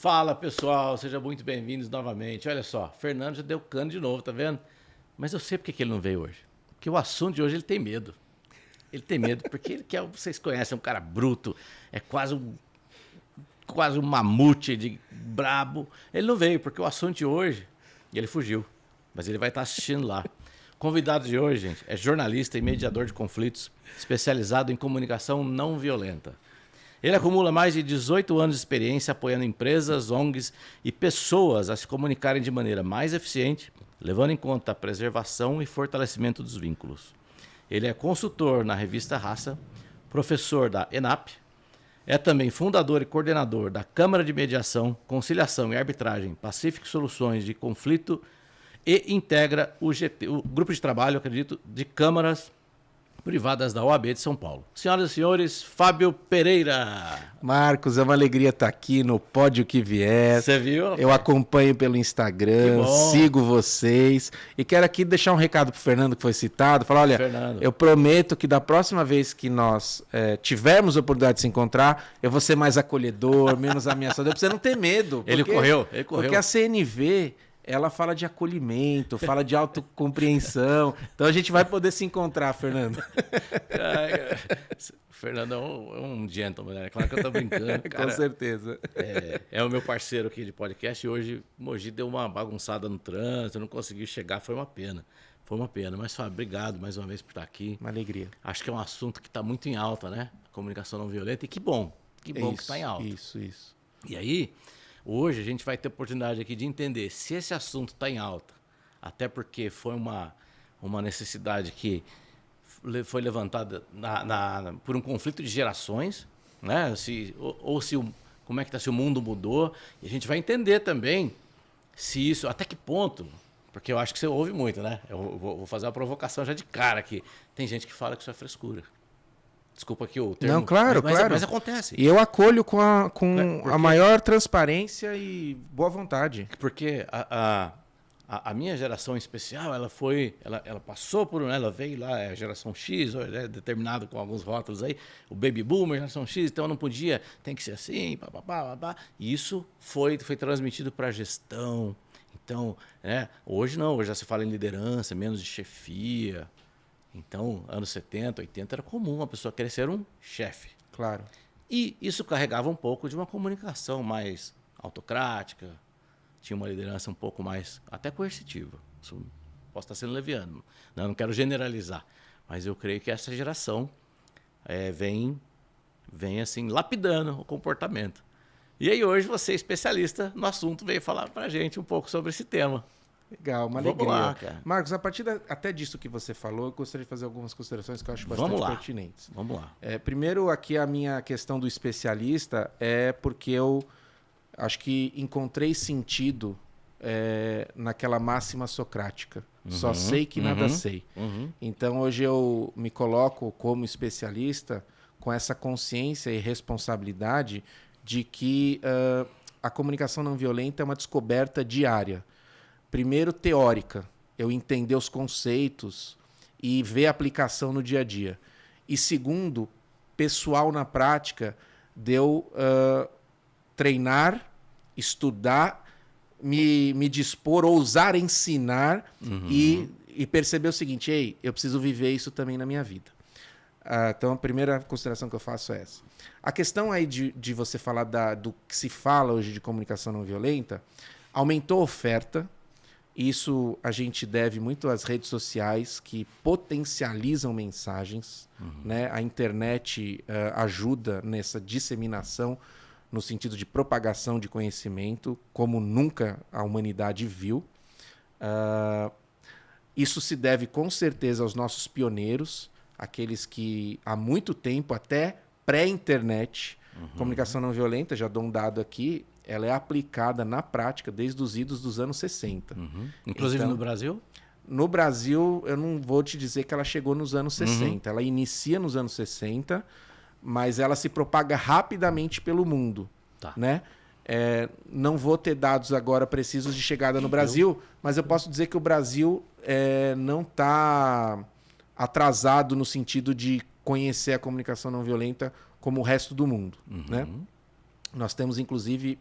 Fala, pessoal, sejam muito bem-vindos novamente. Olha só, Fernando já deu cano de novo, tá vendo? Mas eu sei porque que ele não veio hoje. Porque o assunto de hoje ele tem medo. Ele tem medo porque ele quer, vocês conhecem, um cara bruto, é quase um mamute de brabo. Ele não veio porque o assunto de hoje, ele fugiu, mas ele vai estar assistindo lá. O convidado de hoje, gente, é jornalista e mediador de conflitos, especializado em comunicação não violenta. Ele acumula mais de 18 anos de experiência apoiando empresas, ONGs e pessoas a se comunicarem de maneira mais eficiente, levando em conta a preservação e fortalecimento dos vínculos. Ele é consultor na revista Raça, professor da ENAP, é também fundador e coordenador da Câmara de Mediação, Conciliação e Arbitragem Pacífico Soluções de Conflito e integra o grupo de trabalho, acredito, de câmaras privadas da OAB de São Paulo. Senhoras e senhores, Fábio Pereira. Marcos, é uma alegria estar aqui no Pódio Que Vier. Você viu? Eu acompanho pelo Instagram, sigo vocês. E quero aqui deixar um recado para o Fernando, que foi citado. Falar, olha, eu prometo que da próxima vez que nós tivermos a oportunidade de se encontrar, eu vou ser mais acolhedor, menos ameaçador, para você não ter medo. Ele correu. Porque a CNV... ela fala de acolhimento, fala de autocompreensão. Então a gente vai poder se encontrar, Fernando. O Fernando é um gentleman, né? Claro que eu tô brincando. Cara, com certeza. É o meu parceiro aqui de podcast. E hoje o Mogi deu uma bagunçada no trânsito, não conseguiu chegar, foi uma pena. Foi uma pena. Mas, Fábio, obrigado mais uma vez por estar aqui. Uma alegria. Acho que é um assunto que está muito em alta, né? A comunicação não violenta. E que bom que está em alta. Isso. E aí... hoje a gente vai ter oportunidade aqui de entender se esse assunto está em alta, até porque foi uma necessidade que foi levantada por um conflito de gerações, né? Como é que está, se o mundo mudou, e a gente vai entender também se isso, até que ponto, porque eu acho que você ouve muito, né? Eu vou fazer uma provocação já de cara aqui. Tem gente que fala que isso é frescura. Desculpa aqui o termo. Não, claro. Mas acontece. E eu acolho com a maior transparência e boa vontade. Porque a minha geração em especial, ela passou por, ela veio lá, a geração X, determinado com alguns rótulos aí, o Baby Boomer, geração X, então não podia, tem que ser assim, papapá. E isso foi transmitido para a gestão. Então, hoje não, hoje já se fala em liderança, menos de chefia. Então, anos 70, 80, era comum a pessoa querer ser um chefe. Claro. E isso carregava um pouco de uma comunicação mais autocrática, tinha uma liderança um pouco mais, até coercitiva. Isso posso estar sendo leviano, não quero generalizar, mas eu creio que essa geração vem assim, lapidando o comportamento. E aí hoje você, especialista no assunto, veio falar para a gente um pouco sobre esse tema. Legal, uma alegria. Lá, cara. Marcos, a partir até disso que você falou, eu gostaria de fazer algumas considerações que eu acho bastante pertinentes. Vamos lá. Primeiro, aqui a minha questão do especialista é porque eu acho que encontrei sentido naquela máxima socrática. Só sei que nada sei. Então, hoje eu me coloco como especialista com essa consciência e responsabilidade de que a comunicação não violenta é uma descoberta diária. Primeiro, teórica, eu entender os conceitos e ver a aplicação no dia a dia. E segundo, pessoal na prática, de eu treinar, estudar, me dispor, ousar ensinar e perceber o seguinte, eu preciso viver isso também na minha vida. Então, a primeira consideração que eu faço é essa. A questão aí de você falar do que se fala hoje de comunicação não violenta, aumentou a oferta. Isso a gente deve muito às redes sociais que potencializam mensagens. Né? A internet ajuda nessa disseminação no sentido de propagação de conhecimento, como nunca a humanidade viu. Isso se deve com certeza aos nossos pioneiros, aqueles que há muito tempo, até pré-internet, comunicação não violenta, já dou um dado aqui, ela é aplicada na prática desde os idos dos anos 60. Inclusive então, no Brasil? No Brasil, eu não vou te dizer que ela chegou nos anos 60. Ela inicia nos anos 60, mas ela se propaga rapidamente pelo mundo. Tá. Né? Não vou ter dados agora precisos de chegada no Brasil, mas eu posso dizer que o Brasil não está atrasado no sentido de conhecer a comunicação não violenta como o resto do mundo. Né? Nós temos, inclusive,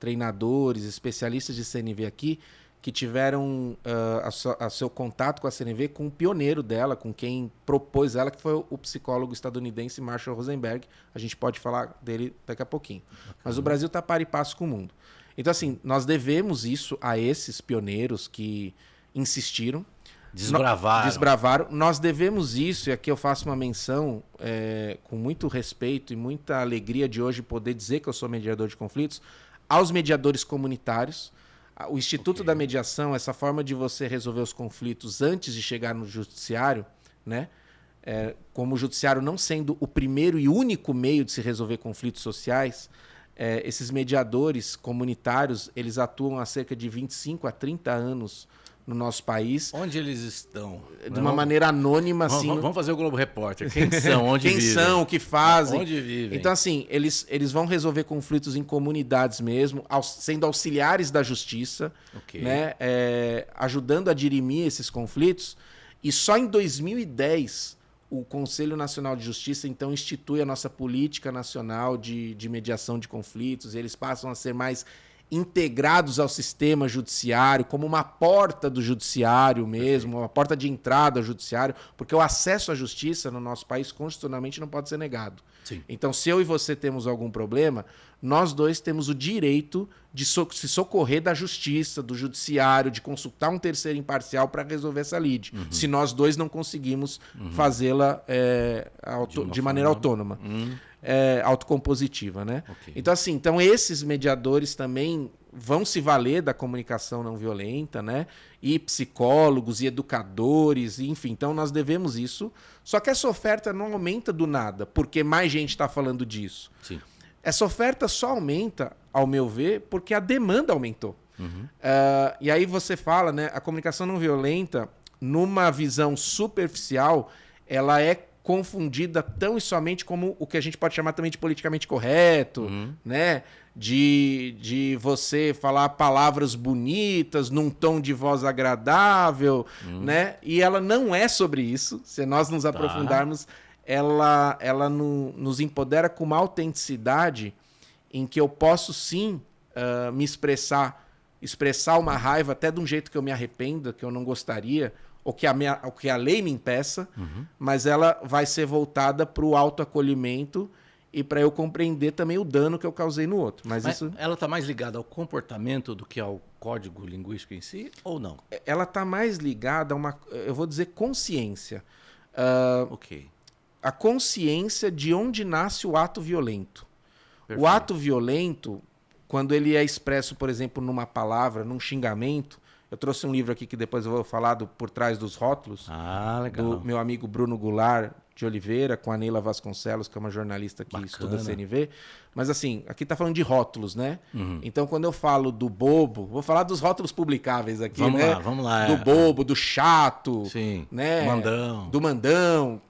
treinadores, especialistas de CNV aqui que tiveram seu contato com a CNV com o pioneiro dela, com quem propôs ela, que foi o psicólogo estadunidense Marshall Rosenberg. A gente pode falar dele daqui a pouquinho. Mas o Brasil está par e passo com o mundo. Então, assim, nós devemos isso a esses pioneiros que insistiram. Desbravaram. Nós devemos isso, e aqui eu faço uma menção com muito respeito e muita alegria de hoje poder dizer que eu sou mediador de conflitos, aos mediadores comunitários. O Instituto da Mediação, essa forma de você resolver os conflitos antes de chegar no judiciário, né? Como o judiciário não sendo o primeiro e único meio de se resolver conflitos sociais, esses mediadores comunitários, eles atuam há cerca de 25 a 30 anos no nosso país. Onde eles estão? De uma maneira anônima, assim. Vamos fazer o Globo Repórter. Quem são? Onde vivem? Quem são? O que fazem? Onde vivem? Então, assim, eles vão resolver conflitos em comunidades mesmo, sendo auxiliares da justiça, né? Ajudando a dirimir esses conflitos. E só em 2010, o Conselho Nacional de Justiça, então, institui a nossa política nacional de mediação de conflitos. E eles passam a ser mais integrados ao sistema judiciário, como uma porta do judiciário mesmo, uma porta de entrada ao judiciário, porque o acesso à justiça no nosso país constitucionalmente não pode ser negado. Sim. Então, se eu e você temos algum problema, nós dois temos o direito de se socorrer da justiça, do judiciário, de consultar um terceiro imparcial para resolver essa lide, se nós dois não conseguimos fazê-la de maneira autônoma. Autocompositiva, né? Então, assim, esses mediadores também vão se valer da comunicação não violenta, né? E psicólogos e educadores, enfim. Então, nós devemos isso. Só que essa oferta não aumenta do nada, porque mais gente está falando disso. Sim. Essa oferta só aumenta, ao meu ver, porque a demanda aumentou. E aí você fala, né? A comunicação não violenta, numa visão superficial, ela é confundida tão e somente como o que a gente pode chamar também de politicamente correto, né? De você falar palavras bonitas, num tom de voz agradável, né? E ela não é sobre isso. Se nós nos aprofundarmos, ela nos empodera com uma autenticidade em que eu posso sim me expressar uma raiva até de um jeito que eu me arrependa, que eu não gostaria, ou que a lei me impeça, mas ela vai ser voltada para o autoacolhimento e para eu compreender também o dano que eu causei no outro. Mas isso... ela está mais ligada ao comportamento do que ao código linguístico em si, ou não? Ela está mais ligada a uma, eu vou dizer, consciência. A consciência de onde nasce o ato violento. Perfeito. O ato violento, quando ele é expresso, por exemplo, numa palavra, num xingamento. Eu trouxe um livro aqui que depois eu vou falar Por Trás dos Rótulos. Legal. Do meu amigo Bruno Goulart de Oliveira, com a Neila Vasconcelos, que é uma jornalista que estuda CNV. Mas assim, aqui está falando de rótulos, né? Então, quando eu falo do bobo, vou falar dos rótulos publicáveis aqui, né? Vamos lá. Do bobo, do chato, sim, né? Do mandão.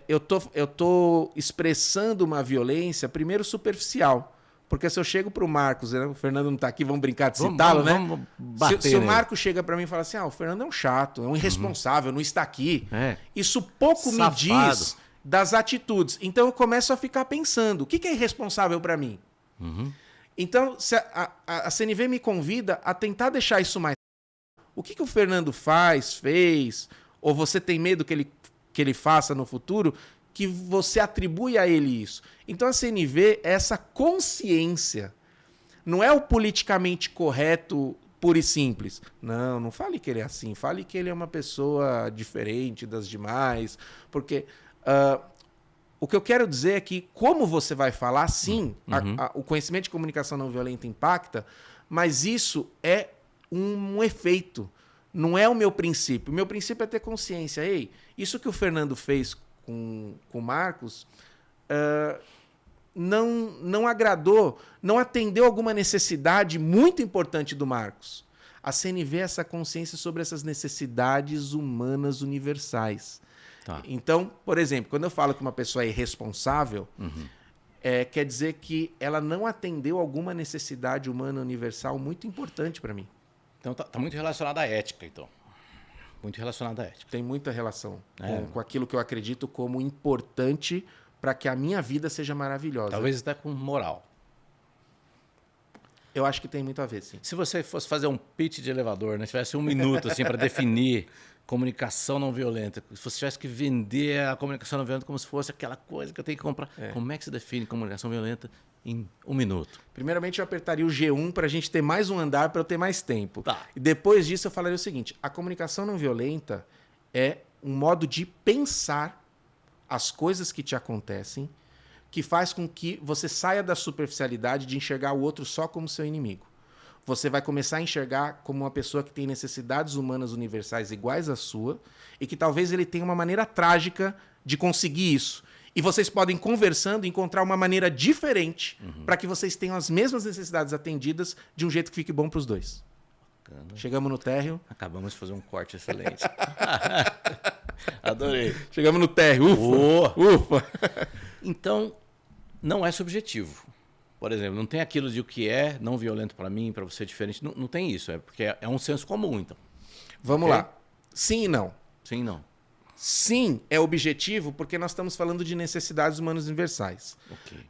Eu tô expressando uma violência, primeiro, superficial. Porque se eu chego para o Marcos, né? O Fernando não está aqui, vamos brincar de citá-lo, né? Vamos bater se o Marcos chega para mim e fala assim, o Fernando é um chato, é um irresponsável, não está aqui. Isso pouco me diz das atitudes. Então eu começo a ficar pensando, o que é irresponsável para mim? Então se a CNV me convida a tentar deixar isso mais... O que o Fernando fez, ou você tem medo que ele faça no futuro, que você atribui a ele isso. Então a CNV é essa consciência. Não é o politicamente correto puro e simples. Não fale que ele é assim. Fale que ele é uma pessoa diferente das demais. Porque o que eu quero dizer é que, como você vai falar, sim, o conhecimento de comunicação não violenta impacta, mas isso é um efeito. Não é o meu princípio. O meu princípio é ter consciência. Ei, isso que o Fernando fez com o Marcos não agradou, não atendeu alguma necessidade muito importante do Marcos. A CNV é essa consciência sobre essas necessidades humanas universais. Então, por exemplo, quando eu falo que uma pessoa é irresponsável, quer dizer que ela não atendeu alguma necessidade humana universal muito importante para mim. Então tá muito relacionado à ética, então. Muito relacionado à ética. Tem muita relação com aquilo que eu acredito como importante para que a minha vida seja maravilhosa. Talvez até com moral. Eu acho que tem muito a ver, sim. Se você fosse fazer um pitch de elevador, né? Tivesse 1 minuto assim, para definir comunicação não violenta, se você tivesse que vender a comunicação não violenta como se fosse aquela coisa que eu tenho que comprar, como é que você define comunicação violenta em 1 minuto? Primeiramente, eu apertaria o G1 para a gente ter mais um andar, para eu ter mais tempo. Tá. E depois disso, eu falaria o seguinte: a comunicação não violenta é um modo de pensar as coisas que te acontecem, que faz com que você saia da superficialidade de enxergar o outro só como seu inimigo. Você vai começar a enxergar como uma pessoa que tem necessidades humanas universais iguais à sua e que talvez ele tenha uma maneira trágica de conseguir isso. E vocês podem, conversando, encontrar uma maneira diferente para que vocês tenham as mesmas necessidades atendidas de um jeito que fique bom para os dois. Bacana. Chegamos no térreo. Acabamos de fazer um corte excelente. Adorei. Chegamos no térreo. Ufa! Ufa! Então, não é subjetivo. Por exemplo, não tem aquilo de o que é não violento para mim, para você é diferente. Não, não tem isso, porque é um senso comum, então. Vamos lá. Sim e não. Sim e não. Sim, é objetivo porque nós estamos falando de necessidades humanas universais. Ok.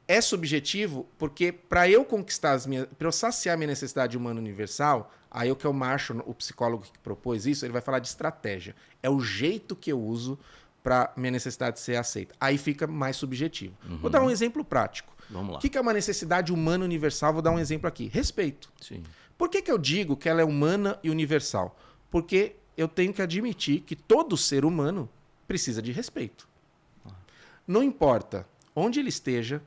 É subjetivo porque para eu conquistar para eu saciar minha necessidade humana universal, aí o que eu Marshall, o psicólogo que propôs isso, ele vai falar de estratégia. É o jeito que eu uso para minha necessidade ser aceita. Aí fica mais subjetivo. Vou dar um exemplo prático. Vamos lá. O que é uma necessidade humana universal? Vou dar um exemplo aqui. Respeito. Sim. Por que eu digo que ela é humana e universal? Porque eu tenho que admitir que todo ser humano precisa de respeito. Não importa onde ele esteja,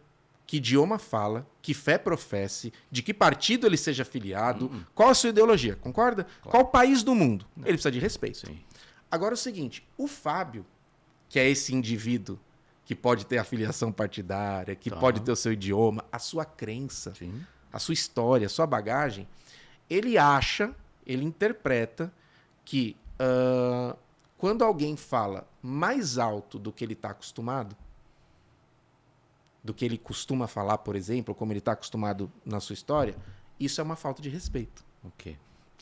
que idioma fala, que fé professe, de que partido ele seja filiado, qual a sua ideologia, concorda? Claro. Qual país do mundo? Ele precisa de respeito. Sim. Agora é o seguinte, o Fábio, que é esse indivíduo que pode ter a filiação partidária, que pode ter o seu idioma, a sua crença, Sim. a sua história, a sua bagagem, ele acha, ele interpreta que quando alguém fala mais alto do que ele está acostumado, do que ele costuma falar, por exemplo, como ele está acostumado na sua história, isso é uma falta de respeito. Ok.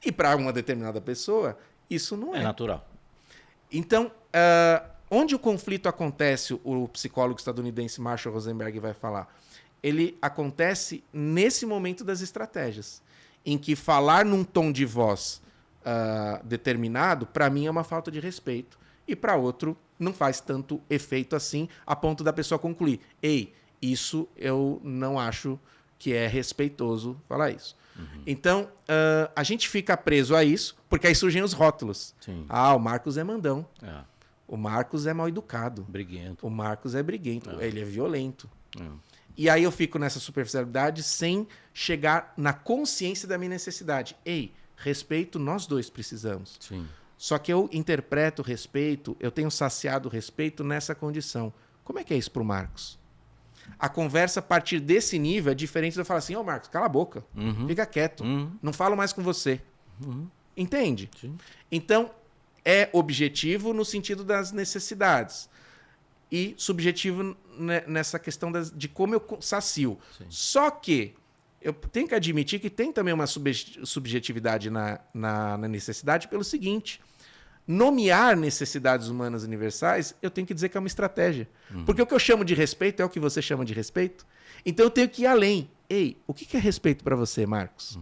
E para uma determinada pessoa, isso não É é. natural. Então, onde o conflito acontece, o psicólogo estadunidense Marshall Rosenberg vai falar, ele acontece nesse momento das estratégias, em que falar num tom de voz determinado, para mim é uma falta de respeito, e para outro não faz tanto efeito assim, a ponto da pessoa concluir, ei, isso eu não acho que é respeitoso falar isso. Então, a gente fica preso a isso, porque aí surgem os rótulos. Sim. Ah, o Marcos é mandão. É. O Marcos é mal educado. Briguento. O Marcos é briguento. Ele é violento. É. E aí eu fico nessa superficialidade sem chegar na consciência da minha necessidade. Ei, respeito nós dois precisamos. Sim. Só que eu interpreto o respeito, eu tenho saciado o respeito nessa condição. Como é que é isso para o Marcos? A conversa a partir desse nível é diferente de eu falar assim, ô Marcos, cala a boca, fica quieto, não falo mais com você. Entende? Sim. Então, é objetivo no sentido das necessidades e subjetivo nessa questão de como eu sacio. Sim. Só que eu tenho que admitir que tem também uma subjetividade na necessidade pelo seguinte, nomear necessidades humanas universais, eu tenho que dizer que é uma estratégia. Porque o que eu chamo de respeito é o que você chama de respeito. Então eu tenho que ir além. Ei, o que é respeito para você, Marcos?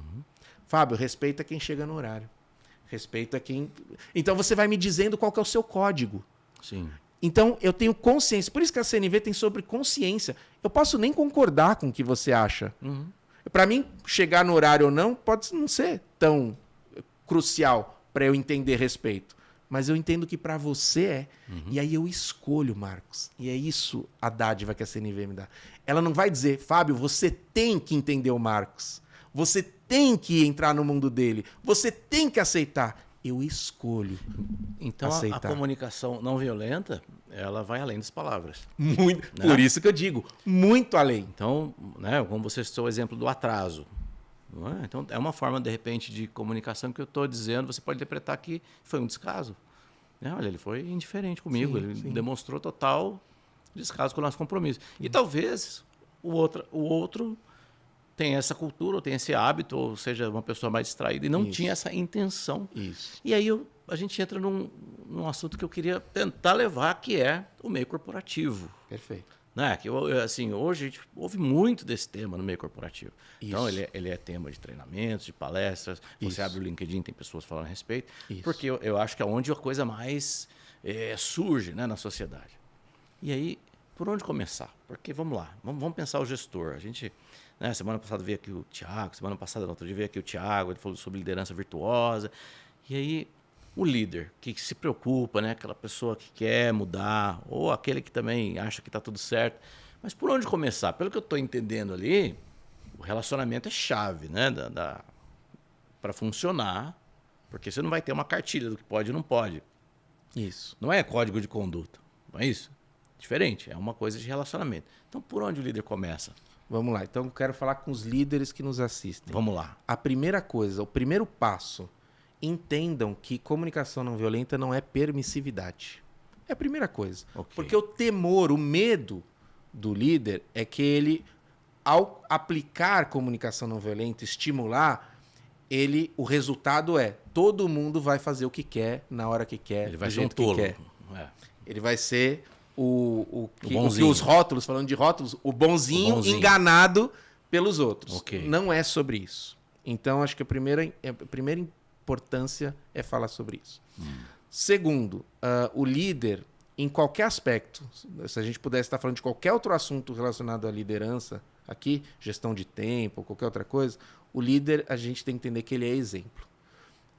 Fábio, respeito é quem chega no horário. Respeito é quem... Então você vai me dizendo qual que é o seu código. Sim. Então eu tenho consciência. Por isso que a CNV tem sobre consciência. Eu posso nem concordar com o que você acha. Para mim, chegar no horário ou não pode não ser tão crucial para eu entender respeito. Mas eu entendo que para você é. E aí eu escolho, Marcos. E é isso a dádiva que a CNV me dá. Ela não vai dizer, Fábio, você tem que entender o Marcos. Você tem que entrar no mundo dele. Você tem que aceitar. Eu escolho Então a comunicação não violenta, ela vai além das palavras. Muito, né? Por isso que eu digo, muito além. Então, né, como você citou o exemplo do atraso. Não é? Então, é uma forma, de repente, de comunicação que eu estou dizendo, você pode interpretar que foi um descaso. Olha, ele foi indiferente comigo, ele demonstrou total descaso com o nosso compromisso. E talvez o outro tenha essa cultura, ou tenha esse hábito, ou seja, uma pessoa mais distraída e não tinha essa intenção. Isso. E aí a gente entra num assunto que eu queria tentar levar, que é o meio corporativo. Perfeito. Né? Que, assim, hoje a gente ouve muito desse tema no meio corporativo. Isso. Então, ele é tema de treinamentos, de palestras. Você Isso. abre o LinkedIn, tem pessoas falando a respeito. Isso. Porque eu acho que é onde a coisa mais surge, né, na sociedade. E aí, por onde começar? Porque, vamos lá, vamos pensar o gestor. A gente, né, semana passada veio aqui o Thiago, semana passada, no outro dia veio aqui o Thiago, ele falou sobre liderança virtuosa. E aí, o líder que se preocupa, né? Aquela pessoa que quer mudar, ou aquele que também acha que está tudo certo. Mas por onde começar? Pelo que eu estou entendendo ali, o relacionamento é chave, né? Para funcionar, porque você não vai ter uma cartilha do que pode e não pode. Isso. Não é código de conduta, não é isso? Diferente, é uma coisa de relacionamento. Então, por onde o líder começa? Vamos lá. Então, eu quero falar com os líderes que nos assistem. Vamos lá. A primeira coisa, o primeiro passo, entendam que comunicação não violenta não é permissividade. É a primeira coisa. Ok. Porque o temor, o medo do líder é que ele, ao aplicar comunicação não violenta, estimular, o resultado é todo mundo vai fazer o que quer, na hora que quer, Ele vai do ser um jeito que tolo. quer. Ele vai ser o que bonzinho. os rótulos, falando de rótulos, o bonzinho enganado pelos outros. Ok. Não é sobre isso. Então, acho que a primeira importância é falar sobre isso. Segundo, o líder, em qualquer aspecto, se a gente pudesse estar falando de qualquer outro assunto relacionado à liderança, aqui, gestão de tempo, qualquer outra coisa, o líder, a gente tem que entender que ele é exemplo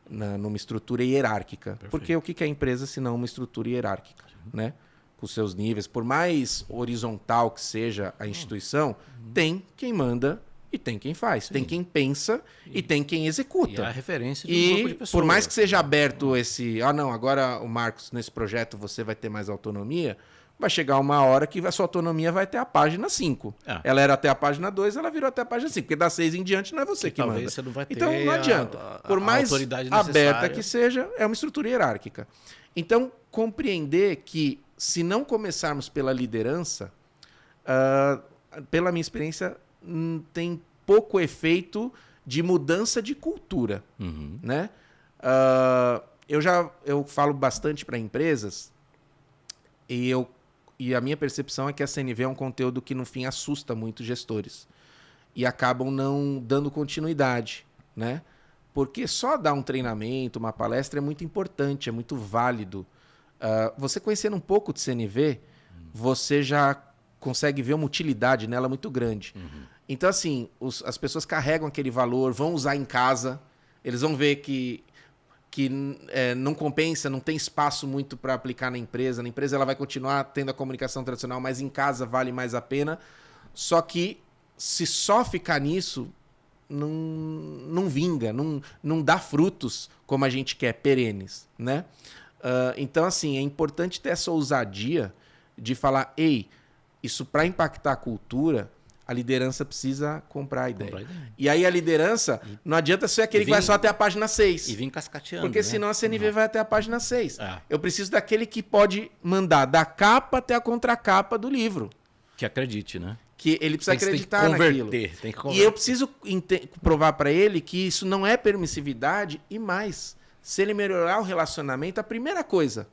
numa estrutura hierárquica. Perfeito. Porque o que é a empresa se não uma estrutura hierárquica, né? Com seus níveis, por mais horizontal que seja a instituição, tem quem manda e tem quem faz. Sim. Tem quem pensa e tem quem executa. E a referência de um grupo de pessoas. Por mais que seja aberto esse... não, agora o Marcos, nesse projeto você vai ter mais autonomia, vai chegar uma hora que a sua autonomia vai até a página 5. Ela era até a página 2, ela virou até a página 5. Porque da 6 em diante não é você que manda. Talvez você não vai ter então não adianta. Por mais aberta que seja, é uma estrutura hierárquica. Então, compreender que se não começarmos pela liderança, pela minha experiência, tem pouco efeito de mudança de cultura. Né? Eu falo bastante para empresas e a minha percepção é que a CNV é um conteúdo que, no fim, assusta muito gestores. E acabam não dando continuidade. Né? Porque só dar um treinamento, uma palestra é muito importante, é muito válido. Você conhecendo um pouco de CNV, você já consegue ver uma utilidade nela muito grande. Então, assim, as pessoas carregam aquele valor, vão usar em casa, eles vão ver que não compensa, não tem espaço muito para aplicar na empresa. Na empresa ela vai continuar tendo a comunicação tradicional, mas em casa vale mais a pena. Só que se só ficar nisso, não vinga, não dá frutos como a gente quer, perenes, né? Então, assim, é importante ter essa ousadia de falar, isso para impactar a cultura, a liderança precisa comprar a ideia. E aí a liderança, não adianta ser aquele que vai só até a página 6. E vir cascateando. Porque senão a CNV vai até a página 6. Eu preciso daquele que pode mandar da capa até a contracapa do livro. Que acredite, né? Que ele precisa acreditar naquilo. Tem que converter. E eu preciso provar para ele que isso não é permissividade e mais. Se ele melhorar o relacionamento, a primeira coisa,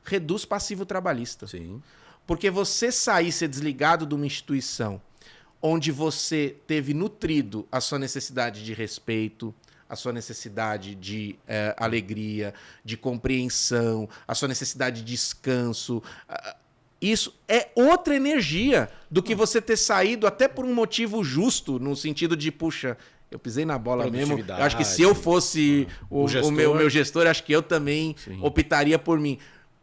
reduz passivo trabalhista. Sim. Porque você ser desligado de uma instituição onde você teve nutrido a sua necessidade de respeito, a sua necessidade de alegria, de compreensão, a sua necessidade de descanso. Isso é outra energia do que você ter saído até por um motivo justo, no sentido de, puxa, eu pisei na bola mesmo. Eu acho que se eu fosse o meu gestor, acho que eu também optaria por mim.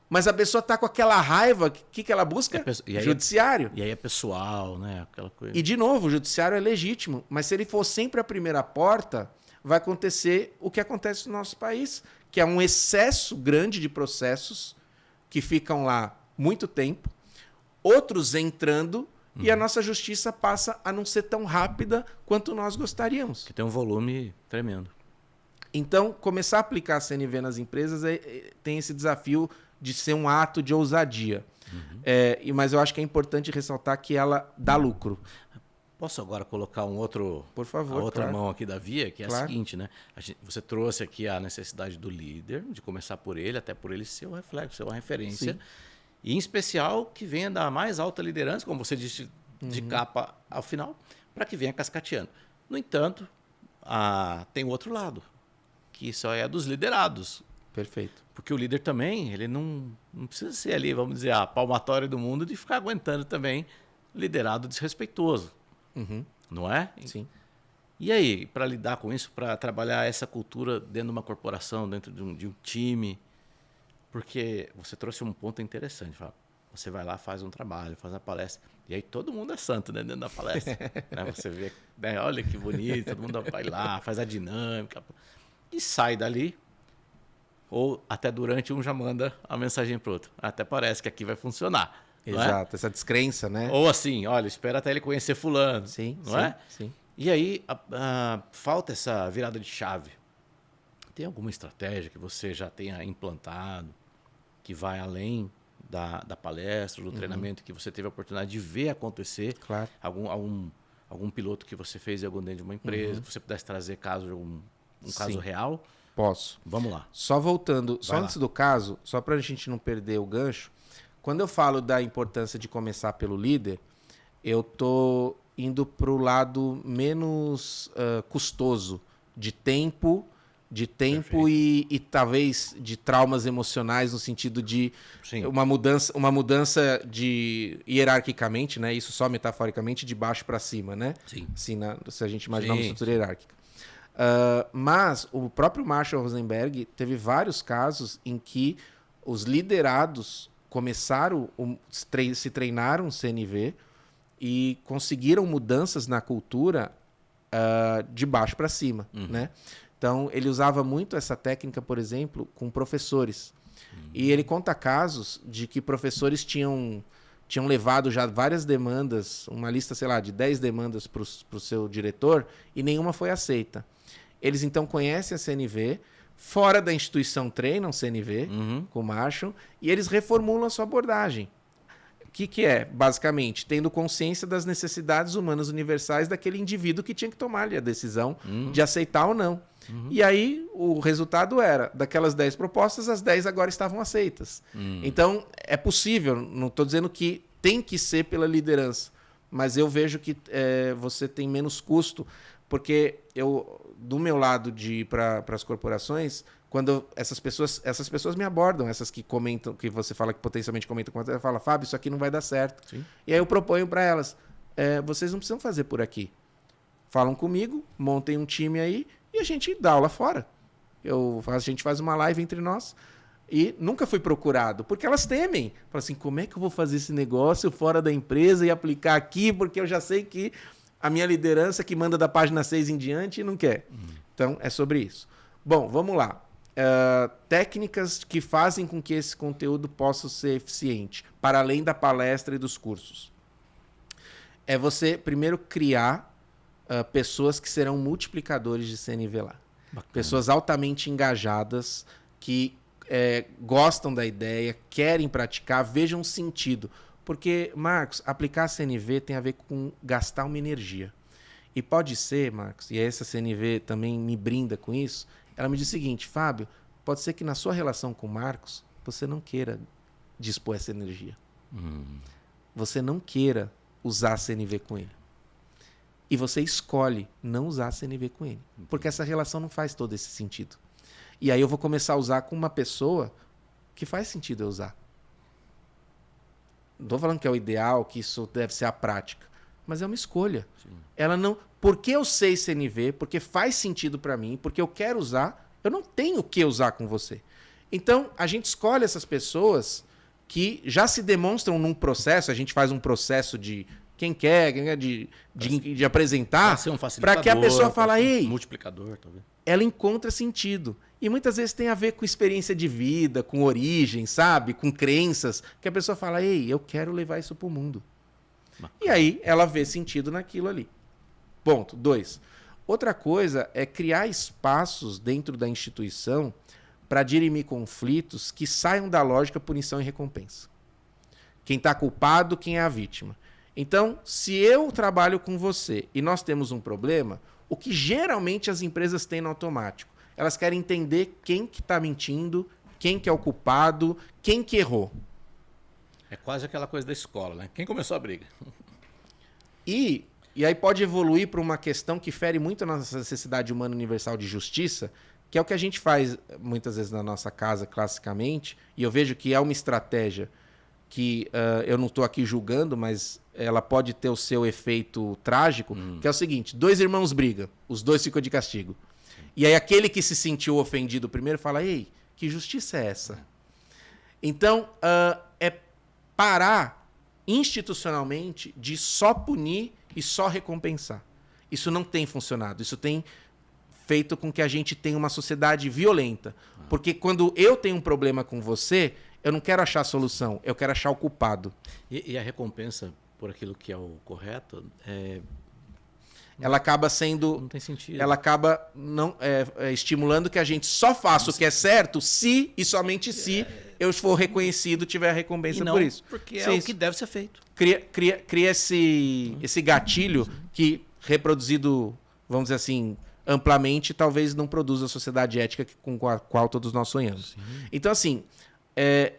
Mas a pessoa está com aquela raiva, o que ela busca? Judiciário. E aí é pessoal, né? Aquela coisa. E, de novo, o judiciário é legítimo. Mas se ele for sempre a primeira porta, vai acontecer o que acontece no nosso país, que é um excesso grande de processos que ficam lá muito tempo, outros entrando, e a nossa justiça passa a não ser tão rápida quanto nós gostaríamos. Que tem um volume tremendo. Então, começar a aplicar a CNV nas empresas tem esse desafio de ser um ato de ousadia. Mas eu acho que é importante ressaltar que ela dá lucro. Posso agora colocar por favor, a outra mão aqui da via, que é claro. A seguinte, né? Você trouxe aqui a necessidade do líder, de começar por ele, até por ele ser o reflexo, ser uma referência. Sim. E em especial que venha da mais alta liderança, como você disse, de capa ao final, para que venha cascateando. No entanto, tem o outro lado, que só é dos liderados. Perfeito. Porque o líder também, ele não precisa ser ali, vamos dizer, a palmatória do mundo de ficar aguentando também liderado desrespeitoso. Não é? Sim. E aí, para lidar com isso, para trabalhar essa cultura dentro de uma corporação, dentro de um time, porque você trouxe um ponto interessante, Fábio. Você vai lá, faz um trabalho, faz uma palestra, e aí todo mundo é santo, né, dentro da palestra. Né? Você vê, né, olha que bonito, todo mundo vai lá, faz a dinâmica, e sai dali, ou até durante um já manda a mensagem para o outro. Até parece que aqui vai funcionar. Exato, essa descrença, né? Ou assim, olha, espera até ele conhecer fulano. Sim, não sim, é? sim. E aí, falta essa virada de chave. Tem alguma estratégia que você já tenha implantado, que vai além da palestra, do treinamento, que você teve a oportunidade de ver acontecer? Claro. Algum piloto que você fez dentro de uma empresa, que você pudesse trazer caso de um caso Sim. real? Posso. Vamos lá. Só voltando, só Vai antes lá. do caso, só para a gente não perder o gancho, quando eu falo da importância de começar pelo líder, eu tô indo para o lado menos custoso de tempo e talvez de traumas emocionais no sentido de Sim. uma mudança de hierarquicamente, né? Isso só metaforicamente de baixo para cima, né? Sim. Assim, se a gente imaginar uma Sim, estrutura hierárquica. Mas o próprio Marshall Rosenberg teve vários casos em que os liderados começaram, se treinaram CNV e conseguiram mudanças na cultura de baixo para cima, né? Então, ele usava muito essa técnica, por exemplo, com professores. E ele conta casos de que professores tinham levado já várias demandas, uma lista, sei lá, de 10 demandas para o seu diretor e nenhuma foi aceita. Eles, então, conhecem a CNV, fora da instituição treinam CNV com o Marshall e eles reformulam a sua abordagem. O que é? Basicamente, tendo consciência das necessidades humanas universais daquele indivíduo que tinha que tomar ali a decisão de aceitar ou não. E aí, o resultado era, daquelas 10 propostas, as 10 agora estavam aceitas. Então, é possível, não estou dizendo que tem que ser pela liderança, mas eu vejo que você tem menos custo, porque do meu lado de ir para as corporações, quando essas pessoas me abordam, essas que comentam, que você fala que potencialmente comentam com você, fala, Fábio, isso aqui não vai dar certo. Sim. E aí eu proponho para elas, vocês não precisam fazer por aqui. Falam comigo, montem um time aí e a gente dá aula fora. A gente faz uma live entre nós e nunca fui procurado, porque elas temem. Falam assim, como é que eu vou fazer esse negócio fora da empresa e aplicar aqui, porque eu já sei que a minha liderança que manda da página 6 em diante não quer. Então, é sobre isso. Bom, vamos lá. Técnicas que fazem com que esse conteúdo possa ser eficiente, para além da palestra e dos cursos. É você, primeiro, criar pessoas que serão multiplicadores de CNV lá. Bacana. Pessoas altamente engajadas, que gostam da ideia, querem praticar, vejam sentido. Porque, Marcos, aplicar CNV tem a ver com gastar uma energia. E pode ser, Marcos, e essa CNV também me brinda com isso, ela me diz o seguinte, Fábio, pode ser que na sua relação com o Marcos, você não queira dispor essa energia. Você não queira usar a CNV com ele. E você escolhe não usar a CNV com ele. Porque essa relação não faz todo esse sentido. E aí eu vou começar a usar com uma pessoa que faz sentido eu usar. Não estou falando que é o ideal, que isso deve ser a prática. Mas é uma escolha. Sim. Ela não... Porque eu sei CNV, porque faz sentido para mim, porque eu quero usar, eu não tenho o que usar com você. Então, a gente escolhe essas pessoas que já se demonstram num processo, a gente faz um processo de quem quer de apresentar, para que a pessoa fale, ei, multiplicador, talvez. Ela encontra sentido. E muitas vezes tem a ver com experiência de vida, com origem, sabe? Com crenças, que a pessoa fala, ei, eu quero levar isso para o mundo. Bacana. E aí ela vê sentido naquilo ali. Ponto. 2. Outra coisa é criar espaços dentro da instituição para dirimir conflitos que saiam da lógica punição e recompensa. Quem está culpado, quem é a vítima. Então, se eu trabalho com você e nós temos um problema, o que geralmente as empresas têm no automático? Elas querem entender quem que está mentindo, quem que é o culpado, quem que errou. É quase aquela coisa da escola, né? Quem começou a briga? E aí pode evoluir para uma questão que fere muito a nossa necessidade humana universal de justiça, que é o que a gente faz muitas vezes na nossa casa, classicamente, e eu vejo que é uma estratégia que eu não estou aqui julgando, mas ela pode ter o seu efeito trágico, que é o seguinte: 2 irmãos brigam, os 2 ficam de castigo. E aí aquele que se sentiu ofendido primeiro fala: ei, que justiça é essa? Então, é parar institucionalmente de só punir e só recompensar. Isso não tem funcionado. Isso tem feito com que a gente tenha uma sociedade violenta. Porque quando eu tenho um problema com você, eu não quero achar a solução, eu quero achar o culpado. E a recompensa por aquilo que é o correto ela acaba sendo... não tem sentido. Ela acaba estimulando que a gente só faça o que é certo se e somente se eu for reconhecido, tiver a recompensa por isso. Porque é o que deve ser feito. Cria esse gatilho que, reproduzido, vamos dizer assim, amplamente, talvez não produza a sociedade ética com a qual todos nós sonhamos. Sim. Então, assim,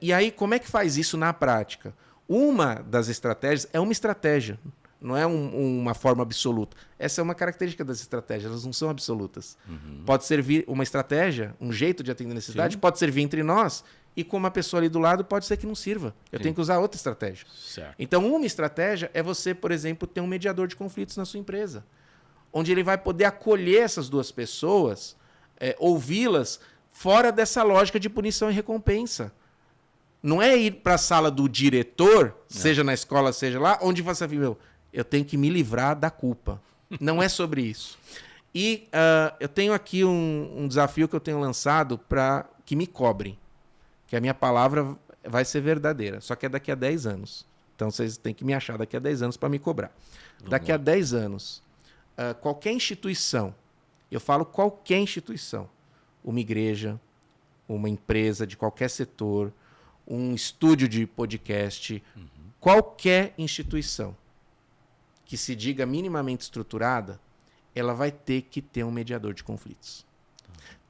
e aí como é que faz isso na prática? Uma das estratégias é uma estratégia, não é uma forma absoluta. Essa é uma característica das estratégias, elas não são absolutas. Pode servir uma estratégia, um jeito de atender a necessidade, pode servir entre nós, e com uma pessoa ali do lado pode ser que não sirva. Eu tenho que usar outra estratégia. Certo. Então, uma estratégia é você, por exemplo, ter um mediador de conflitos na sua empresa, onde ele vai poder acolher essas 2 pessoas, ouvi-las, fora dessa lógica de punição e recompensa. Não é ir para a sala do diretor, seja na escola, seja lá, onde você fala: eu tenho que me livrar da culpa. Não é sobre isso. E eu tenho aqui um desafio que eu tenho lançado para que me cobrem. Que a minha palavra vai ser verdadeira, só que é daqui a 10 anos. Então vocês têm que me achar daqui a 10 anos para me cobrar. Daqui a 10 anos, qualquer instituição, eu falo qualquer instituição, uma igreja, uma empresa de qualquer setor, um estúdio de podcast, qualquer instituição que se diga minimamente estruturada, ela vai ter que ter um mediador de conflitos.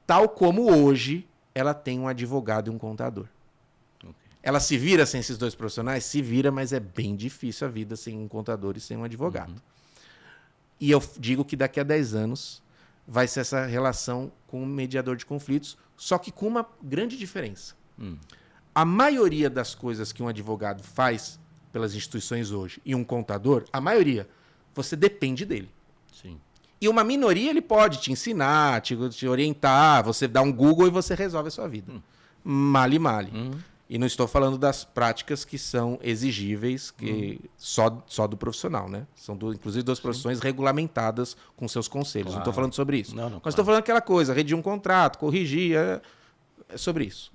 Tal como hoje ela tem um advogado e um contador. Okay. Ela se vira sem esses 2 profissionais? Se vira, mas é bem difícil a vida sem um contador e sem um advogado. E eu digo que daqui a 10 anos vai ser essa relação com o mediador de conflitos, só que com uma grande diferença. A maioria das coisas que um advogado faz pelas instituições hoje e um contador, a maioria, você depende dele. Sim. E uma minoria ele pode te ensinar, te orientar, você dá um Google e você resolve a sua vida. Male. E não estou falando das práticas que são exigíveis só do profissional, né? São inclusive 2 profissões regulamentadas com seus conselhos. Claro. Não estou falando sobre isso. Mas estou falando aquela coisa, redigir um contrato, corrigir, é sobre isso.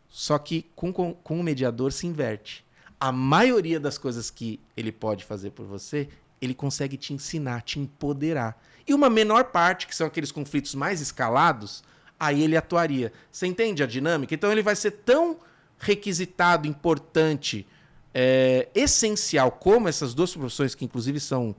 Só que com o mediador se inverte. A maioria das coisas que ele pode fazer por você, ele consegue te ensinar, te empoderar. E uma menor parte, que são aqueles conflitos mais escalados, aí ele atuaria. Você entende a dinâmica? Então ele vai ser tão requisitado, importante, essencial, como essas 2 profissões que inclusive são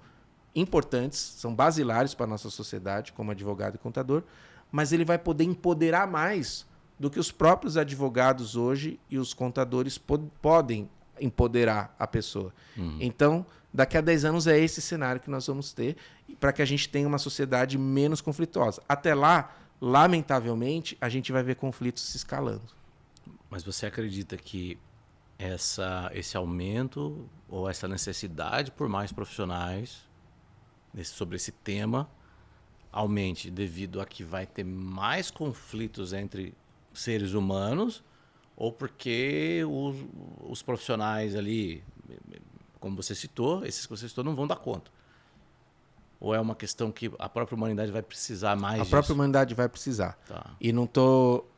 importantes, são basilares para a nossa sociedade, como advogado e contador, mas ele vai poder empoderar mais do que os próprios advogados hoje e os contadores podem empoderar a pessoa. Então, daqui a 10 anos é esse cenário que nós vamos ter para que a gente tenha uma sociedade menos conflituosa. Até lá, lamentavelmente, a gente vai ver conflitos se escalando. Mas você acredita que esse aumento ou essa necessidade por mais profissionais sobre esse tema aumente devido a que vai ter mais conflitos entre seres humanos, ou porque os profissionais ali, como você citou, esses que você citou, não vão dar conta? Ou é uma questão que a própria humanidade vai precisar mais disso? A própria humanidade vai precisar. Tá. E não estou...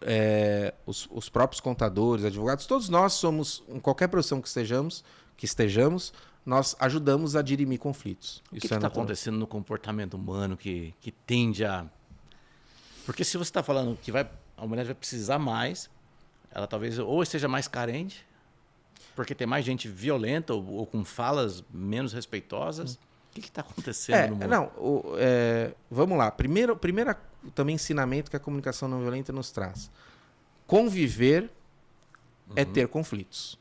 os próprios contadores, advogados, todos nós somos, em qualquer profissão que estejamos, nós ajudamos a dirimir conflitos. O que está acontecendo no comportamento humano que tende a... Porque se você está falando que a humanidade vai precisar mais, ela talvez ou esteja mais carente, porque tem mais gente violenta ou com falas menos respeitosas. O que está acontecendo no mundo? Não, vamos lá. Primeiro também ensinamento que a comunicação não violenta nos traz. Conviver é ter conflitos.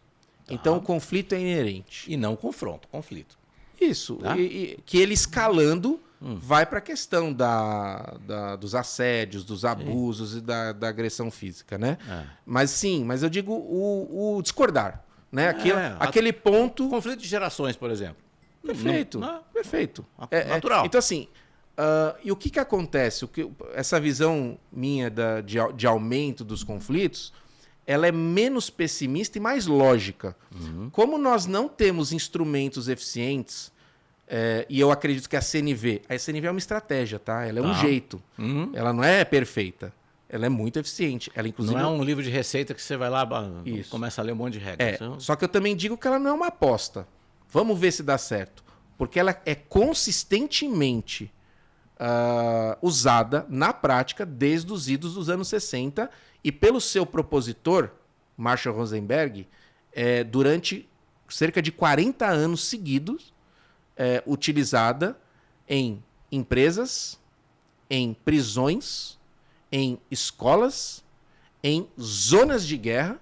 Então o conflito é inerente. E não confronto, conflito. Isso. Tá? Que ele escalando vai para a questão dos assédios, dos abusos e da agressão física, né? Mas eu digo o discordar, né? Aquele ponto... Conflito de gerações, por exemplo. Perfeito, perfeito. Natural. Então, assim, e o que acontece? Essa visão minha de aumento dos conflitos, ela é menos pessimista e mais lógica. Como nós não temos instrumentos eficientes, e eu acredito que a CNV é uma estratégia, tá? Ela é um jeito. Ela não é perfeita. Ela é muito eficiente. Ela, inclusive, não é um livro de receita que você vai lá e começa a ler um monte de regras. Só que eu também digo que ela não é uma aposta. Vamos ver se dá certo. Porque ela é consistentemente usada na prática desde os idos dos anos 60 e pelo seu propositor, Marshall Rosenberg, durante cerca de 40 anos seguidos, utilizada em empresas, em prisões, em escolas, em zonas de guerra,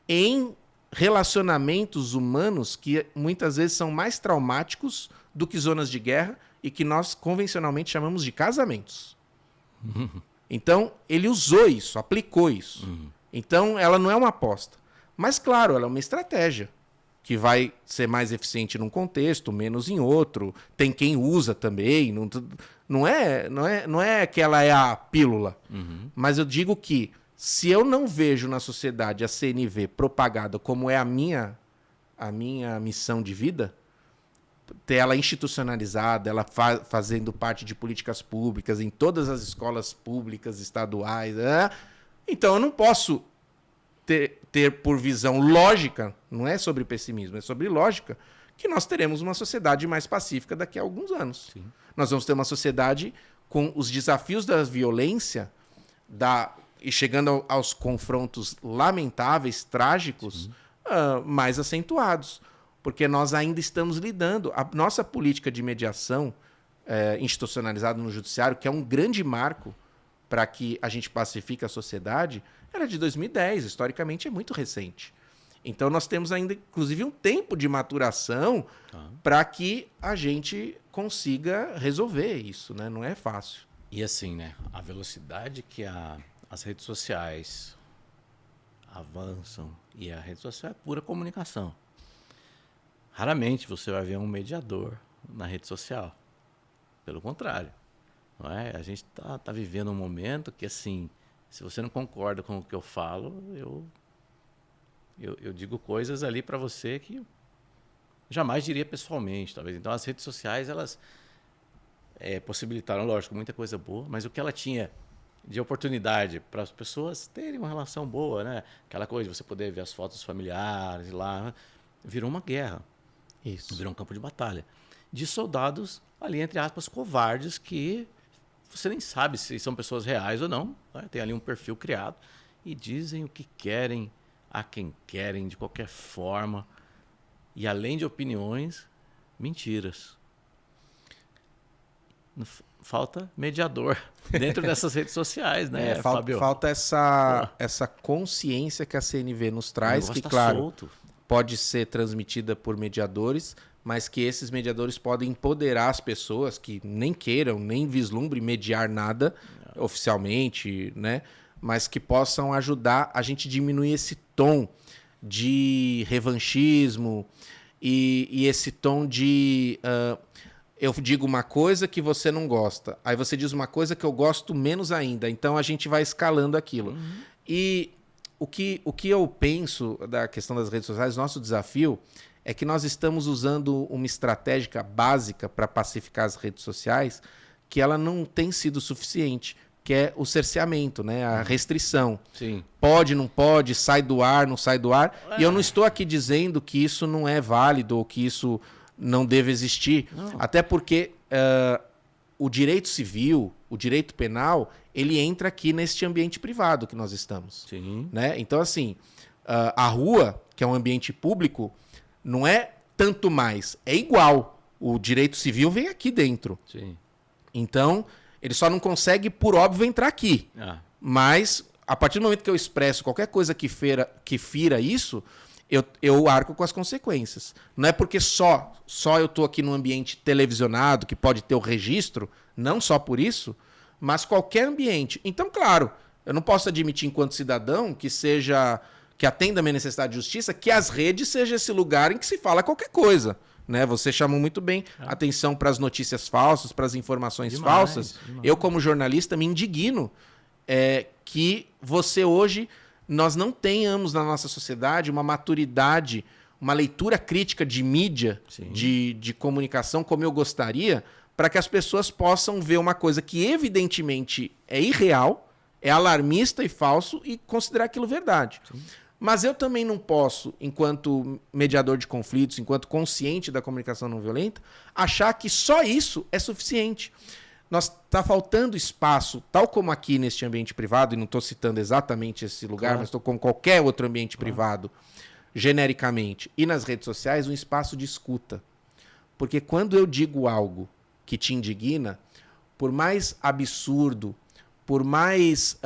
em relacionamentos humanos que muitas vezes são mais traumáticos do que zonas de guerra e que nós convencionalmente chamamos de casamentos. Então, ele usou isso, aplicou isso. Então, ela não é uma aposta. Mas, claro, ela é uma estratégia que vai ser mais eficiente num contexto, menos em outro. Tem quem usa também. Não é que ela é a pílula. Mas eu digo que se eu não vejo na sociedade a CNV propagada como é a minha missão de vida, ter ela institucionalizada, ela fazendo parte de políticas públicas em todas as escolas públicas, estaduais, então eu não posso ter por visão lógica, não é sobre pessimismo, é sobre lógica, que nós teremos uma sociedade mais pacífica daqui a alguns anos. Sim. Nós vamos ter uma sociedade com os desafios da violência, e chegando aos confrontos lamentáveis, trágicos, mais acentuados. Porque nós ainda estamos lidando. A nossa política de mediação institucionalizada no judiciário, que é um grande marco para que a gente pacifique a sociedade, era de 2010. Historicamente, é muito recente. Então, nós temos ainda, inclusive, um tempo de maturação para que a gente consiga resolver isso, né? Não é fácil. E assim, né? A velocidade que as redes sociais avançam, e a rede social é pura comunicação. Raramente você vai ver um mediador na rede social. Pelo contrário. Não é? A gente tá vivendo um momento que, assim, se você não concorda com o que eu falo, eu digo coisas ali para você que eu jamais diria pessoalmente, talvez. Então, as redes sociais, elas possibilitaram, lógico, muita coisa boa, mas o que ela tinha de oportunidade para as pessoas terem uma relação boa, né? Aquela coisa de você poder ver as fotos dos familiares lá, virou uma guerra. Isso. Virou um campo de batalha. De soldados, ali, entre aspas, covardes, que você nem sabe se são pessoas reais ou não. Né? Tem ali um perfil criado e dizem o que querem, a quem querem, de qualquer forma. E além de opiniões, mentiras. Falta mediador dentro dessas redes sociais, né, Fábio? Falta essa consciência que a CNV nos traz, que, claro, solto. Pode ser transmitida por mediadores, mas que esses mediadores podem empoderar as pessoas que nem queiram, nem vislumbrem mediar nada oficialmente, né? Mas que possam ajudar a gente a diminuir esse tom de revanchismo e esse tom de... eu digo uma coisa que você não gosta, aí você diz uma coisa que eu gosto menos ainda, então a gente vai escalando aquilo. E o que eu penso da questão das redes sociais, nosso desafio é que nós estamos usando uma estratégia básica para pacificar as redes sociais que ela não tem sido suficiente, que é o cerceamento, né? A restrição. Sim. Pode, não pode, sai do ar, não sai do ar. E eu não estou aqui dizendo que isso não é válido ou que isso não deve existir. Não. Até porque o direito civil, o direito penal, ele entra aqui neste ambiente privado que nós estamos. Sim. Né? Então, assim, a rua, que é um ambiente público, não é tanto mais, é igual. O direito civil vem aqui dentro. Sim. Então, ele só não consegue, por óbvio, entrar aqui. Mas, a partir do momento que eu expresso qualquer coisa que fira isso, eu arco com as consequências. Não é porque só eu estou aqui num ambiente televisionado, que pode ter o registro, não só por isso, mas qualquer ambiente. Então, claro, eu não posso admitir, enquanto cidadão, que atenda a minha necessidade de justiça, que as redes sejam esse lugar em que se fala qualquer coisa. Né? Você chamou muito bem atenção para as notícias falsas, para as informações falsas. Demais. Eu, como jornalista, me indigno que você hoje... nós não tenhamos na nossa sociedade uma maturidade, uma leitura crítica de mídia, de comunicação, como eu gostaria, para que as pessoas possam ver uma coisa que evidentemente é irreal, é alarmista e falso e considerar aquilo verdade. Sim. Mas eu também não posso, enquanto mediador de conflitos, enquanto consciente da comunicação não violenta, achar que só isso é suficiente. Está faltando espaço, tal como aqui neste ambiente privado, e não estou citando exatamente esse lugar, mas estou com qualquer outro ambiente privado, genericamente, e nas redes sociais, um espaço de escuta. Porque quando eu digo algo que te indigna, por mais absurdo, por mais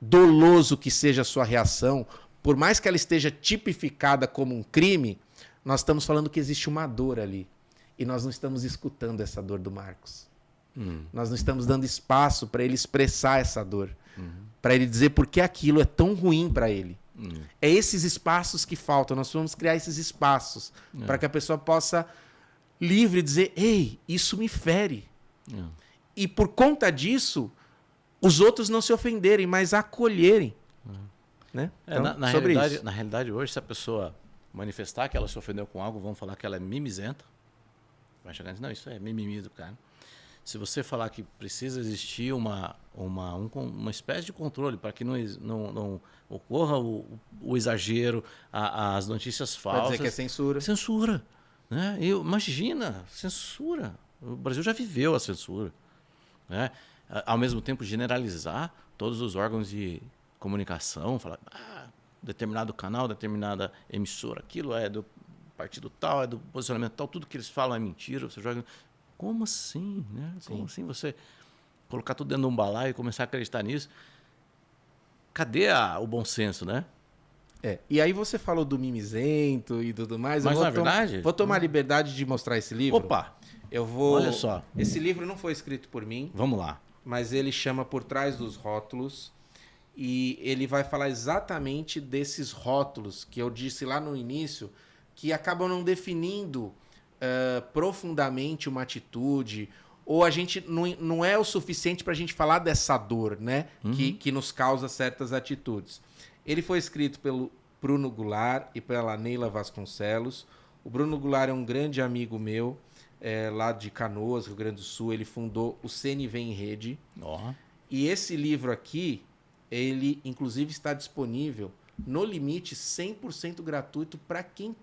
doloso que seja a sua reação, por mais que ela esteja tipificada como um crime, nós estamos falando que existe uma dor ali. E nós não estamos escutando essa dor do Marcos. Nós não estamos dando espaço para ele expressar essa dor. Para ele dizer por que aquilo é tão ruim para ele. É esses espaços que faltam. Nós vamos criar esses espaços para que a pessoa possa livre dizer: ei, isso me fere. E por conta disso, os outros não se ofenderem, mas acolherem. Né? Então, na realidade, hoje, se a pessoa manifestar que ela se ofendeu com algo, vão falar que ela é mimizenta. Vai chegar e dizer, não, isso é mimimi do cara. Se você falar que precisa existir uma espécie de controle para que não ocorra o exagero, as notícias falsas. Vai dizer que é censura. Censura. Né? Imagina, censura. O Brasil já viveu a censura. Né? Ao mesmo tempo, generalizar todos os órgãos de comunicação, falar, determinado canal, determinada emissora, aquilo é do partido tal, é do posicionamento tal, tudo que eles falam é mentira, você joga... Como assim? Né? Como assim você colocar tudo dentro de um balaio e começar a acreditar nisso? Cadê o bom senso, né? E aí você falou do mimizento e tudo mais. Mas não é verdade? Vou tomar a liberdade de mostrar esse livro. Opa! Olha só. Esse livro não foi escrito por mim. Vamos lá. Mas ele chama Por Trás dos Rótulos. E ele vai falar exatamente desses rótulos que eu disse lá no início, que acabam não definindo profundamente uma atitude, ou a gente não é o suficiente para a gente falar dessa dor, né? Que nos causa certas atitudes. Ele foi escrito pelo Bruno Goulart e pela Neila Vasconcelos. O Bruno Goulart é um grande amigo meu, lá de Canoas, Rio Grande do Sul. Ele fundou o CNV em Rede. E esse livro aqui, ele inclusive está disponível no limite 100% gratuito para quem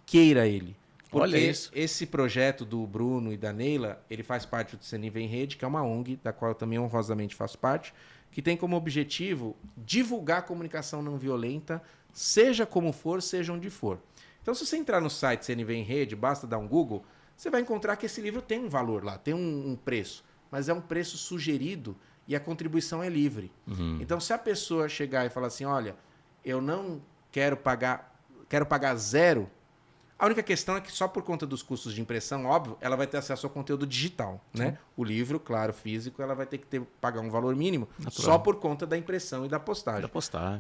queira ele. Porque olha isso. Esse projeto do Bruno e da Neila, ele faz parte do CNV em Rede, que é uma ONG, da qual eu também honrosamente faço parte, que tem como objetivo divulgar a comunicação não violenta, seja como for, seja onde for. Então, se você entrar no site CNV em Rede, basta dar um Google, você vai encontrar que esse livro tem um valor lá, tem um preço, mas é um preço sugerido e a contribuição é livre. Então, se a pessoa chegar e falar assim, olha, eu não quero pagar zero, a única questão é que só por conta dos custos de impressão, óbvio, ela vai ter acesso ao conteúdo digital. Né? O livro, claro, físico, ela vai ter que pagar um valor mínimo só por conta da impressão e da postagem.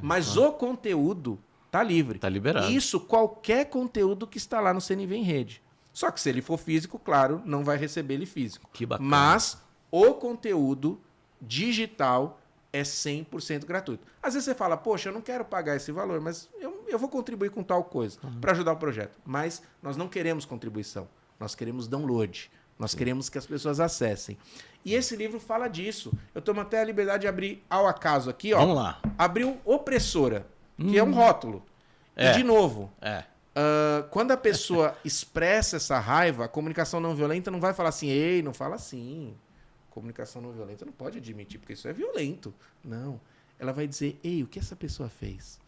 Mas o conteúdo está livre. Está liberado. Isso, qualquer conteúdo que está lá no CNV em Rede. Só que se ele for físico, claro, não vai receber ele físico. Que bacana. Mas o conteúdo digital é 100% gratuito. Às vezes você fala, poxa, eu não quero pagar esse valor, mas eu vou contribuir com tal coisa para ajudar o projeto. Mas nós não queremos contribuição, nós queremos download, nós queremos que as pessoas acessem. E esse livro fala disso. Eu tomo até a liberdade de abrir ao acaso aqui, ó. Vamos lá. Abriu opressora, que é um rótulo. E de novo, quando a pessoa expressa essa raiva, a comunicação não violenta não vai falar assim, ei, não fala assim. Comunicação não violenta não pode admitir, porque isso é violento. Não. Ela vai dizer, ei, o que essa pessoa fez?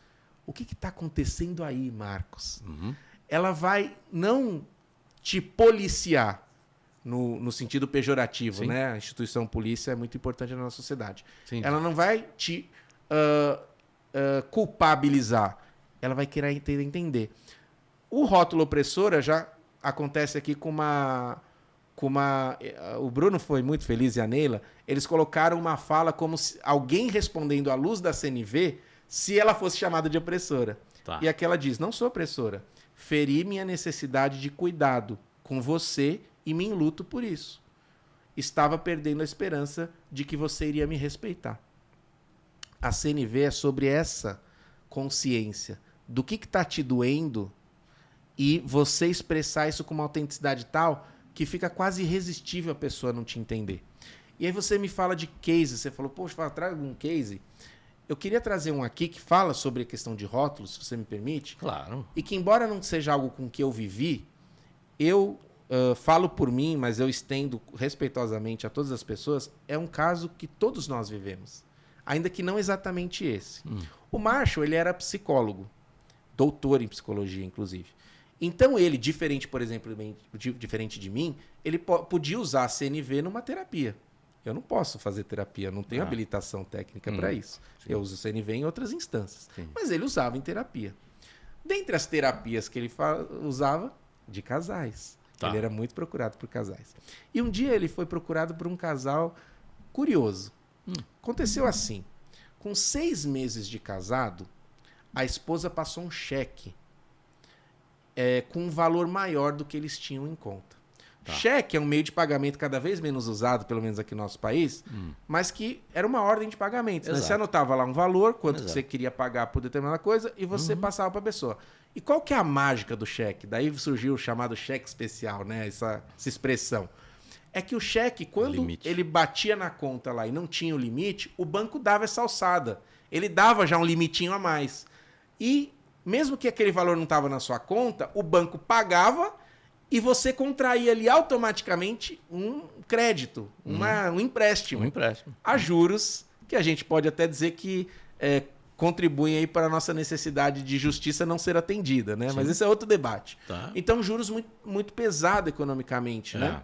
O que está acontecendo aí, Marcos? Ela vai não te policiar no sentido pejorativo, né? A instituição polícia é muito importante na nossa sociedade. Ela não vai te culpabilizar. Ela vai querer entender. O rótulo opressora já acontece aqui com uma... O Bruno foi muito feliz e a Neila. Eles colocaram uma fala como se alguém respondendo à luz da CNV se ela fosse chamada de opressora. Tá. E aqui ela diz, não sou opressora. Feri minha necessidade de cuidado com você e me enluto por isso. Estava perdendo a esperança de que você iria me respeitar. A CNV é sobre essa consciência do que está te doendo e você expressar isso com uma autenticidade tal que fica quase irresistível a pessoa não te entender. E aí você me fala de case, você falou, poxa, traga um case. Eu queria trazer um aqui que fala sobre a questão de rótulos, se você me permite. Claro. E que embora não seja algo com que eu vivi, eu falo por mim, mas eu estendo respeitosamente a todas as pessoas, é um caso que todos nós vivemos. Ainda que não exatamente esse. O Marshall, ele era psicólogo, doutor em psicologia, inclusive. Então ele, diferente, por exemplo, diferente de mim, ele podia usar a CNV numa terapia. Eu não posso fazer terapia, não tenho habilitação técnica para isso. Sim. Eu uso CNV em outras instâncias. Sim. Mas ele usava em terapia. Dentre as terapias que ele usava, de casais. Tá. Ele era muito procurado por casais. E um dia ele foi procurado por um casal curioso. Aconteceu assim. Com 6 meses de casado, a esposa passou um cheque com um valor maior do que eles tinham em conta. Tá. Cheque é um meio de pagamento cada vez menos usado, pelo menos aqui no nosso país, mas que era uma ordem de pagamento. Né? Você anotava lá um valor, quanto que você queria pagar por determinada coisa, e você passava para a pessoa. E qual que é a mágica do cheque? Daí surgiu o chamado cheque especial, né? Essa expressão. É que o cheque, quando ele batia na conta lá e não tinha o limite, o banco dava essa alçada. Ele dava já um limitinho a mais. E mesmo que aquele valor não estava na sua conta, o banco pagava e você contraía ali automaticamente um crédito, um empréstimo. Um empréstimo. A juros, que a gente pode até dizer que contribuem aí para a nossa necessidade de justiça não ser atendida, né? Sim. Mas esse é outro debate. Tá. Então, juros muito, muito pesado economicamente, né?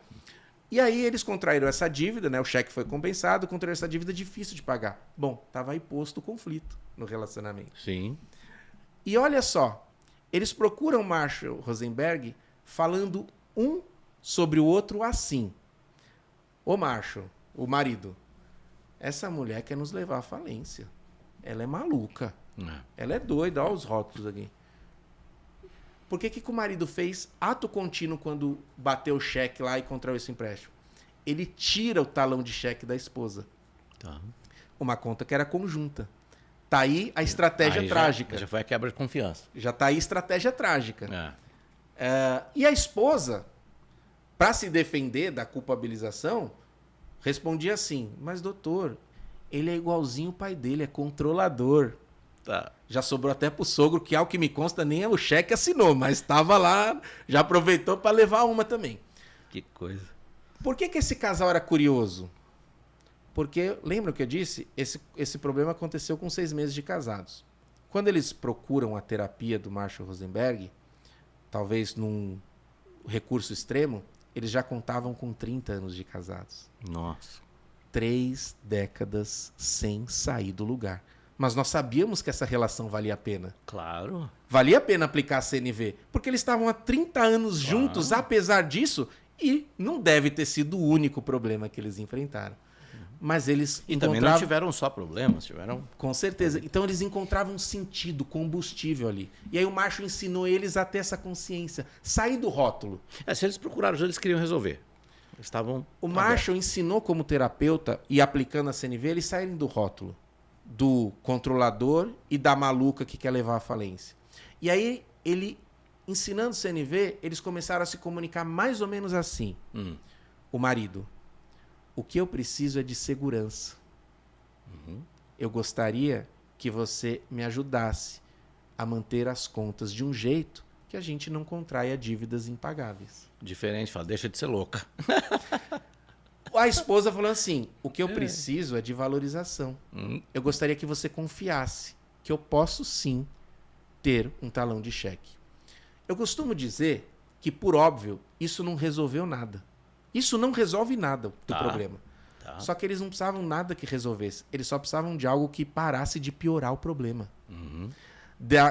E aí eles contraíram essa dívida, né? O cheque foi compensado, contraíram essa dívida difícil de pagar. Bom, estava aí posto o conflito no relacionamento. Sim. E olha só, eles procuram Marshall Rosenberg falando um sobre o outro assim. Ô Marshall, o marido, essa mulher quer nos levar à falência. Ela é maluca. Ela é doida, olha os rótulos aqui. Por que o marido fez ato contínuo quando bateu o cheque lá e contraiu esse empréstimo? Ele tira o talão de cheque da esposa. Tá. Uma conta que era conjunta. Tá aí a estratégia trágica. Já foi a quebra de confiança. Já tá aí a estratégia trágica. E a esposa, para se defender da culpabilização, respondia assim, mas doutor, ele é igualzinho o pai dele, é controlador. Tá. Já sobrou até pro sogro, que ao que me consta nem o cheque assinou, mas estava lá, já aproveitou para levar uma também. Que coisa. Por que esse casal era curioso? Porque, lembra o que eu disse? Esse problema aconteceu com 6 meses de casados. Quando eles procuram a terapia do Marshall Rosenberg, talvez num recurso extremo, eles já contavam com 30 anos de casados. Nossa. 3 décadas sem sair do lugar. Mas nós sabíamos que essa relação valia a pena. Claro. Valia a pena aplicar a CNV, porque eles estavam há 30 anos juntos, apesar disso, e não deve ter sido o único problema que eles enfrentaram. Mas eles também não tiveram só problemas, tiveram... Com certeza. Então eles encontravam sentido, combustível ali. E aí o Marshall ensinou eles a ter essa consciência. Sair do rótulo. Se eles procuraram, eles queriam resolver. Eles estavam... O Marshall ensinou como terapeuta, e aplicando a CNV, eles saírem do rótulo. Do controlador e da maluca que quer levar à falência. E aí, ele, ensinando CNV, eles começaram a se comunicar mais ou menos assim. O marido... O que eu preciso é de segurança. Eu gostaria que você me ajudasse a manter as contas de um jeito que a gente não contraia dívidas impagáveis. Diferente, fala, deixa de ser louca. A esposa falou assim, o que eu preciso é de valorização. Eu gostaria que você confiasse que eu posso sim ter um talão de cheque. Eu costumo dizer que, por óbvio, isso não resolveu nada. Isso não resolve nada do problema. Só que eles não precisavam nada que resolvesse. Eles só precisavam de algo que parasse de piorar o problema.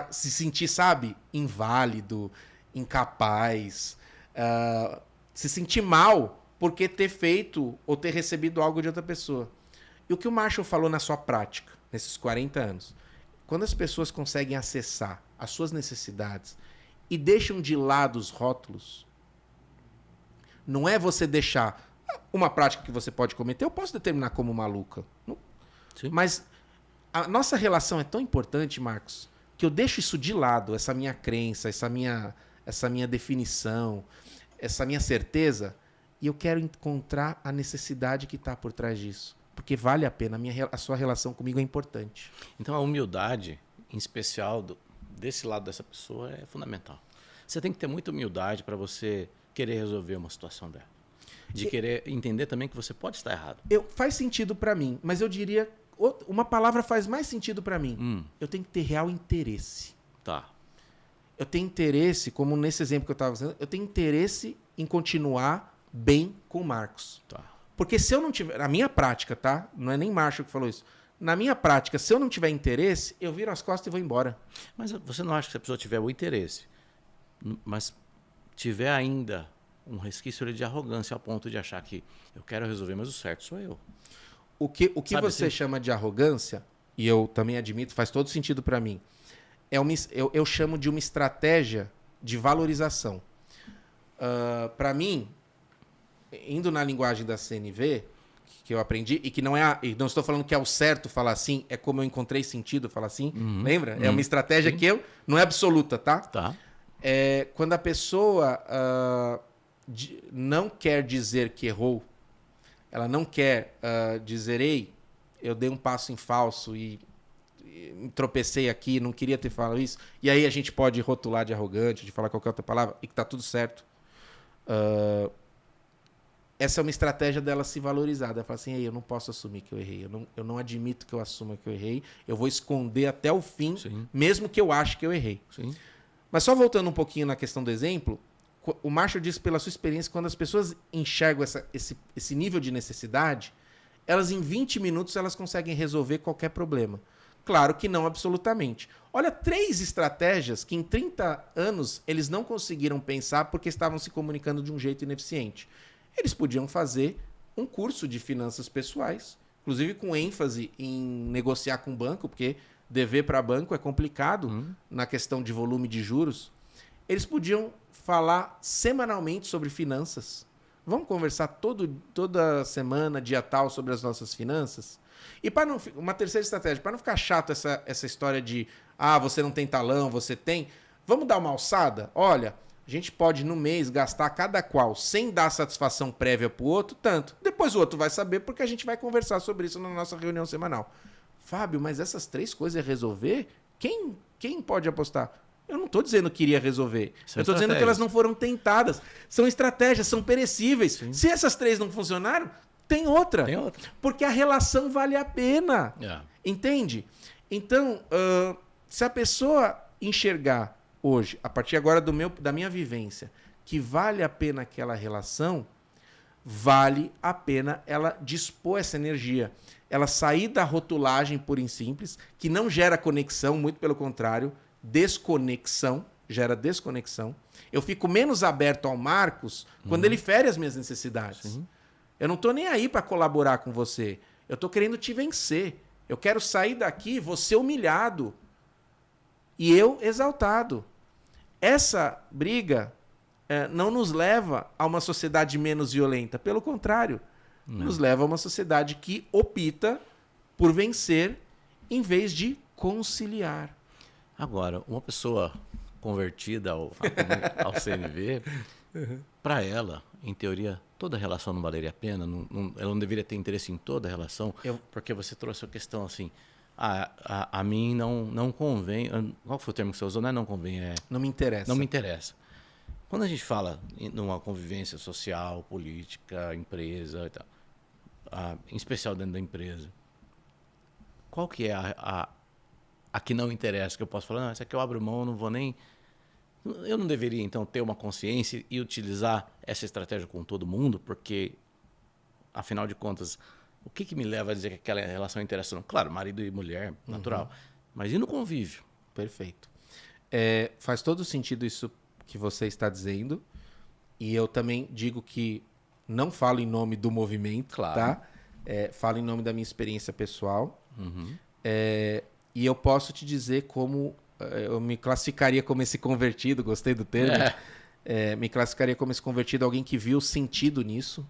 se sentir, sabe, inválido, incapaz, se sentir mal por ter feito ou ter recebido algo de outra pessoa. E o que o Marshall falou na sua prática, nesses 40 anos, quando as pessoas conseguem acessar as suas necessidades e deixam de lado os rótulos, não é você deixar uma prática que você pode cometer, eu posso determinar como maluca. Sim. Mas a nossa relação é tão importante, Marcos, que eu deixo isso de lado, essa minha crença, essa minha definição, essa minha certeza, e eu quero encontrar a necessidade que está por trás disso. Porque vale a pena, a sua relação comigo é importante. Então a humildade, em especial desse lado dessa pessoa, é fundamental. Você tem que ter muita humildade para você querer resolver uma situação dela. De querer entender também que você pode estar errado. Faz sentido para mim, mas eu diria... Uma palavra faz mais sentido para mim. Eu tenho que ter real interesse. Tá. Eu tenho interesse, como nesse exemplo que eu estava fazendo, eu tenho interesse em continuar bem com o Marcos. Tá. Porque se eu não tiver... Na minha prática, tá? Não é nem Marshall que falou isso. Na minha prática, se eu não tiver interesse, eu viro as costas e vou embora. Mas você não acha que se a pessoa tiver o interesse, mas tiver ainda um resquício de arrogância ao ponto de achar que eu quero resolver, mas o certo sou eu. O que Sabe você assim? chama de arrogância, e eu também admito, faz todo sentido para mim, eu chamo de uma estratégia de valorização. Para mim, indo na linguagem da CNV, que eu aprendi, e que não estou falando que é o certo falar assim, é como eu encontrei sentido falar assim, lembra? É uma estratégia que não é absoluta, tá? Tá. Quando a pessoa não quer dizer que errou, ela não quer dizer, ei, eu dei um passo em falso e tropecei aqui, não queria ter falado isso. E aí a gente pode rotular de arrogante, de falar qualquer outra palavra, e que tá tudo certo. Essa é uma estratégia dela se valorizar. Ela fala assim, ei, eu não posso assumir que eu errei. Eu não admito que eu assuma que eu errei. Eu vou esconder até o fim, Sim. mesmo que eu ache que eu errei. Sim. Mas só voltando um pouquinho na questão do exemplo, o Marshall disse pela sua experiência, quando as pessoas enxergam esse nível de necessidade, elas em 20 minutos elas conseguem resolver qualquer problema. Claro que não absolutamente. Olha, 3 estratégias que em 30 anos eles não conseguiram pensar porque estavam se comunicando de um jeito ineficiente. Eles podiam fazer um curso de finanças pessoais, inclusive com ênfase em negociar com o banco, porque dever para banco é complicado na questão de volume de juros. Eles podiam falar semanalmente sobre finanças. Vamos conversar toda semana, dia tal, sobre as nossas finanças? E uma terceira estratégia, para não ficar chato essa história de você não tem talão, você tem, vamos dar uma alçada? Olha, a gente pode no mês gastar cada qual, sem dar satisfação prévia para o outro, tanto. Depois o outro vai saber porque a gente vai conversar sobre isso na nossa reunião semanal. Fábio, mas essas 3 coisas é resolver? Quem pode apostar? Eu não estou dizendo que iria resolver. Eu estou dizendo que elas não foram tentadas. São estratégias, são perecíveis. Sim. Se essas 3 não funcionaram, tem outra. Tem outra. Porque a relação vale a pena. Entende? Então, se a pessoa enxergar hoje, a partir agora da minha vivência, que vale a pena aquela relação, vale a pena ela dispor essa energia. Ela sair da rotulagem pura e simples, que não gera conexão, muito pelo contrário, desconexão, gera desconexão. Eu fico menos aberto ao Marcos quando ele fere as minhas necessidades. Sim. Eu não estou nem aí para colaborar com você. Eu estou querendo te vencer. Eu quero sair daqui, você humilhado e eu exaltado. Essa briga não nos leva a uma sociedade menos violenta. Pelo contrário, nos leva a uma sociedade que opta por vencer em vez de conciliar. Agora, uma pessoa convertida ao CNV, para ela, em teoria, toda relação não valeria a pena, ela não deveria ter interesse em toda relação, porque você trouxe a questão assim, a mim não convém, qual foi o termo que você usou? Não convém, não me interessa. Não me interessa. Quando a gente fala numa convivência social, política, empresa e tal, em especial dentro da empresa, qual que é a que não interessa, que eu posso falar, não, essa aqui eu abro mão, não vou nem... Eu não deveria, então, ter uma consciência e utilizar essa estratégia com todo mundo, porque, afinal de contas, o que me leva a dizer que aquela relação interessa? Não? Claro, marido e mulher, natural. Mas e no convívio? Perfeito. Faz todo sentido isso que você está dizendo. E eu também digo que não falo em nome do movimento, Claro. tá? Falo em nome da minha experiência pessoal. Uhum. E eu posso te dizer como... eu me classificaria como esse convertido, gostei do termo. Me classificaria como esse convertido, alguém que viu sentido nisso,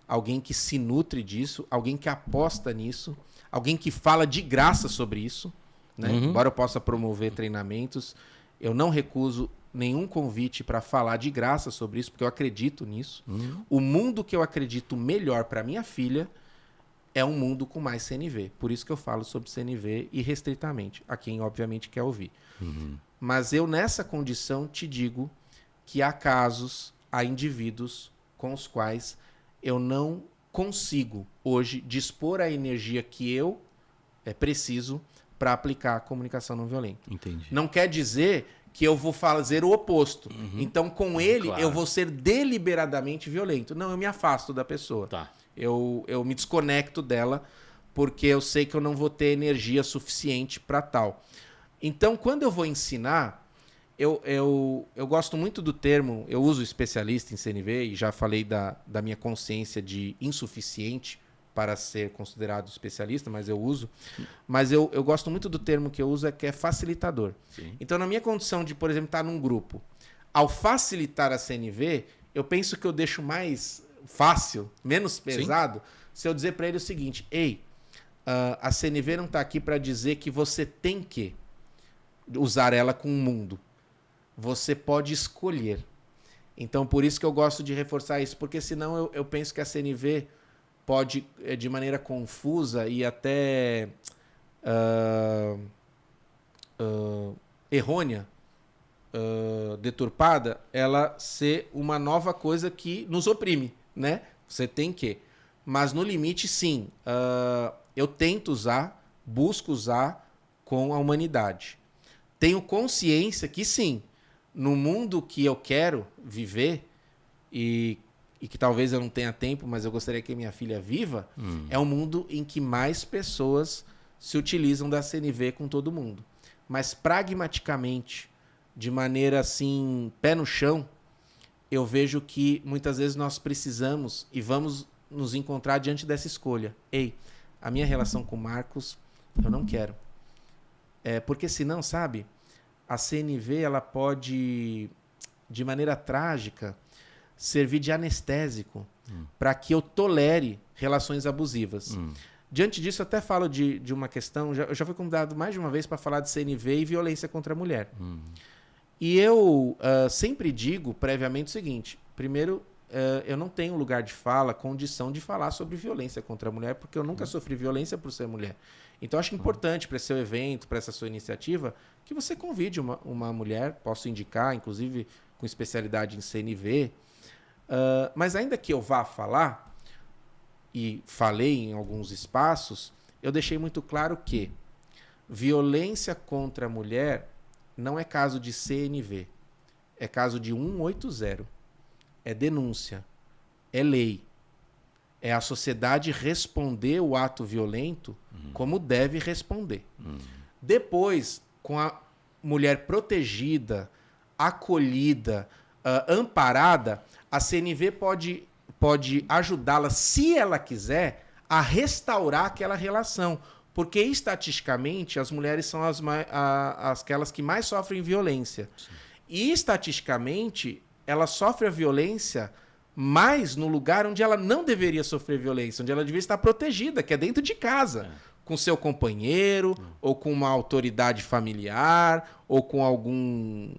alguém que se nutre disso, alguém que aposta nisso, alguém que fala de graça sobre isso, né? Uhum. Embora eu possa promover treinamentos, eu não recuso nenhum convite para falar de graça sobre isso, porque eu acredito nisso. Uhum. O mundo que eu acredito melhor para minha filha é um mundo com mais CNV. Por isso que eu falo sobre CNV irrestritamente, a quem obviamente quer ouvir. Uhum. Mas eu, nessa condição, te digo que há casos, há indivíduos com os quais eu não consigo hoje dispor a energia que eu preciso para aplicar a comunicação não violenta. Entendi. Não quer dizer que eu vou fazer o oposto. Uhum. Então, com ele, Claro. eu vou ser deliberadamente violento. Não, eu me afasto da pessoa. Tá. Eu me desconecto dela porque eu sei que eu não vou ter energia suficiente para tal. Então, quando eu vou ensinar, eu gosto muito do termo, eu uso especialista em CNV e já falei da minha consciência de insuficiente para ser considerado especialista, mas eu uso. Mas eu gosto muito do termo que eu uso, que é facilitador. Sim. Então, na minha condição de, por exemplo, estar num grupo, ao facilitar a CNV, eu penso que eu deixo mais fácil, menos pesado, se eu dizer para ele o seguinte: ei, a CNV não está aqui para dizer que você tem que usar ela com o mundo. Você pode escolher. Então, por isso que eu gosto de reforçar isso, porque senão eu penso que a CNV pode, de maneira confusa e até errônea, deturpada, ela ser uma nova coisa que nos oprime, né? Você tem que. Mas no limite, sim, eu tento usar, busco usar com a humanidade. Tenho consciência que sim, no mundo que eu quero viver e que talvez eu não tenha tempo, mas eu gostaria que minha filha viva, é um mundo em que mais pessoas se utilizam da CNV com todo mundo. Mas pragmaticamente, de maneira assim, pé no chão, eu vejo que muitas vezes nós precisamos e vamos nos encontrar diante dessa escolha. Ei, a minha relação com o Marcos, eu não quero. Porque senão, sabe, a CNV ela pode, de maneira trágica, servir de anestésico para que eu tolere relações abusivas. Diante disso, eu até falo de uma questão, eu já fui convidado mais de uma vez para falar de CNV e violência contra a mulher. E eu sempre digo previamente o seguinte: primeiro, eu não tenho lugar de fala, condição de falar sobre violência contra a mulher, porque eu nunca sofri violência por ser mulher. Então, acho importante para esse seu evento, para essa sua iniciativa, que você convide uma mulher, posso indicar, inclusive com especialidade em CNV. Mas ainda que eu vá falar, e falei em alguns espaços, eu deixei muito claro que violência contra a mulher não é caso de CNV, é caso de 180. É denúncia, é lei. É a sociedade responder o ato violento como deve responder. Depois, com a mulher protegida, acolhida, amparada, a CNV pode ajudá-la, se ela quiser, a restaurar aquela relação. Porque, estatisticamente, as mulheres são aquelas que mais sofrem violência. Sim. E, estatisticamente, ela sofre a violência mais no lugar onde ela não deveria sofrer violência, onde ela deveria estar protegida, que é dentro de casa, com seu companheiro, ou com uma autoridade familiar, ou com algum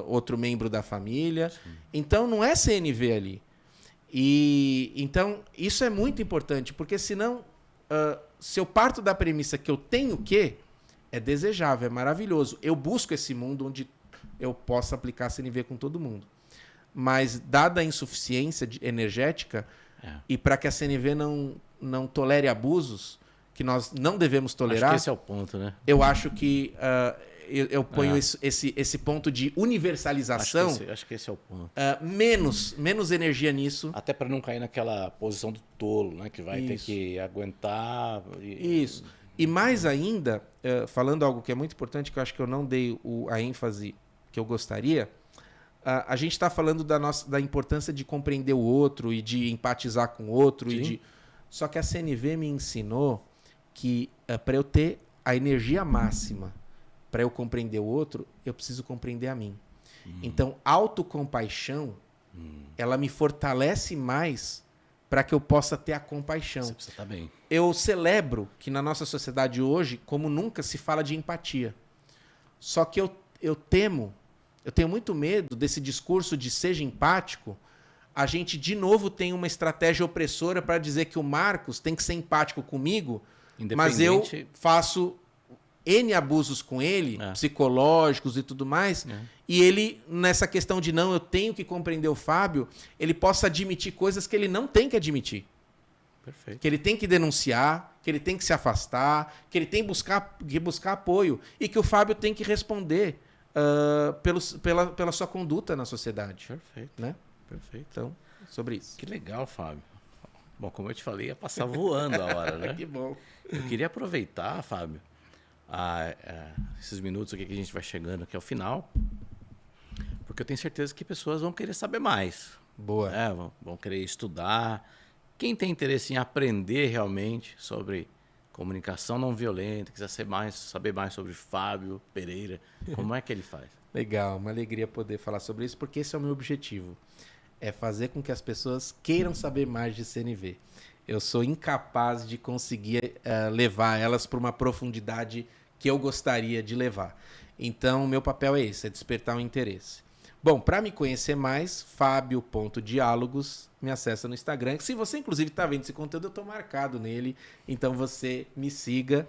outro membro da família. Sim. Então, não é CNV ali. Então, isso é muito importante, porque senão, se eu parto da premissa que eu tenho que, é desejável, é maravilhoso. Eu busco esse mundo onde eu possa aplicar CNV com todo mundo. Mas, dada a insuficiência energética, e para que a CNV não tolere abusos, que nós não devemos tolerar... Acho que esse é o ponto, né? Eu acho que eu ponho esse ponto de universalização... Acho que esse é o ponto. Menos energia nisso. Até para não cair naquela posição do tolo, né? Que vai ter que aguentar... Isso. E mais ainda, falando algo que é muito importante, que eu acho que eu não dei a ênfase que eu gostaria, a gente está falando da importância de compreender o outro e de empatizar com o outro. Só que a CNV me ensinou que para eu ter a energia máxima, para eu compreender o outro, eu preciso compreender a mim. Então, autocompaixão, ela me fortalece mais para que eu possa ter a compaixão. Você precisa estar bem. Eu celebro que na nossa sociedade hoje, como nunca, se fala de empatia. Só que eu tenho muito medo desse discurso de seja empático. A gente, de novo, tem uma estratégia opressora para dizer que o Marcos tem que ser empático comigo, mas eu faço N abusos com ele, psicológicos e tudo mais, e ele, nessa questão de não, eu tenho que compreender o Fábio, ele possa admitir coisas que ele não tem que admitir. Perfeito. Que ele tem que denunciar, que ele tem que se afastar, que ele tem que buscar apoio, e que o Fábio tem que responder pela sua conduta na sociedade. Perfeito. Né? Perfeito. Então, sobre isso. Que legal, Fábio. Bom, como eu te falei, ia passar voando a hora, né? Que bom. Eu queria aproveitar, Fábio, esses minutos aqui que a gente vai chegando aqui ao final, porque eu tenho certeza que pessoas vão querer saber mais. Boa. Vão querer estudar. Quem tem interesse em aprender realmente sobre comunicação não violenta, quiser saber mais sobre Fábio Pereira, como é que ele faz? Legal, uma alegria poder falar sobre isso, porque esse é o meu objetivo. É fazer com que as pessoas queiram saber mais de CNV. Eu sou incapaz de conseguir levar elas para uma profundidade que eu gostaria de levar. Então, o meu papel é esse, é despertar o interesse. Bom, para me conhecer mais, fabio.diálogos, me acessa no Instagram. Se você, inclusive, está vendo esse conteúdo, eu estou marcado nele, então você me siga.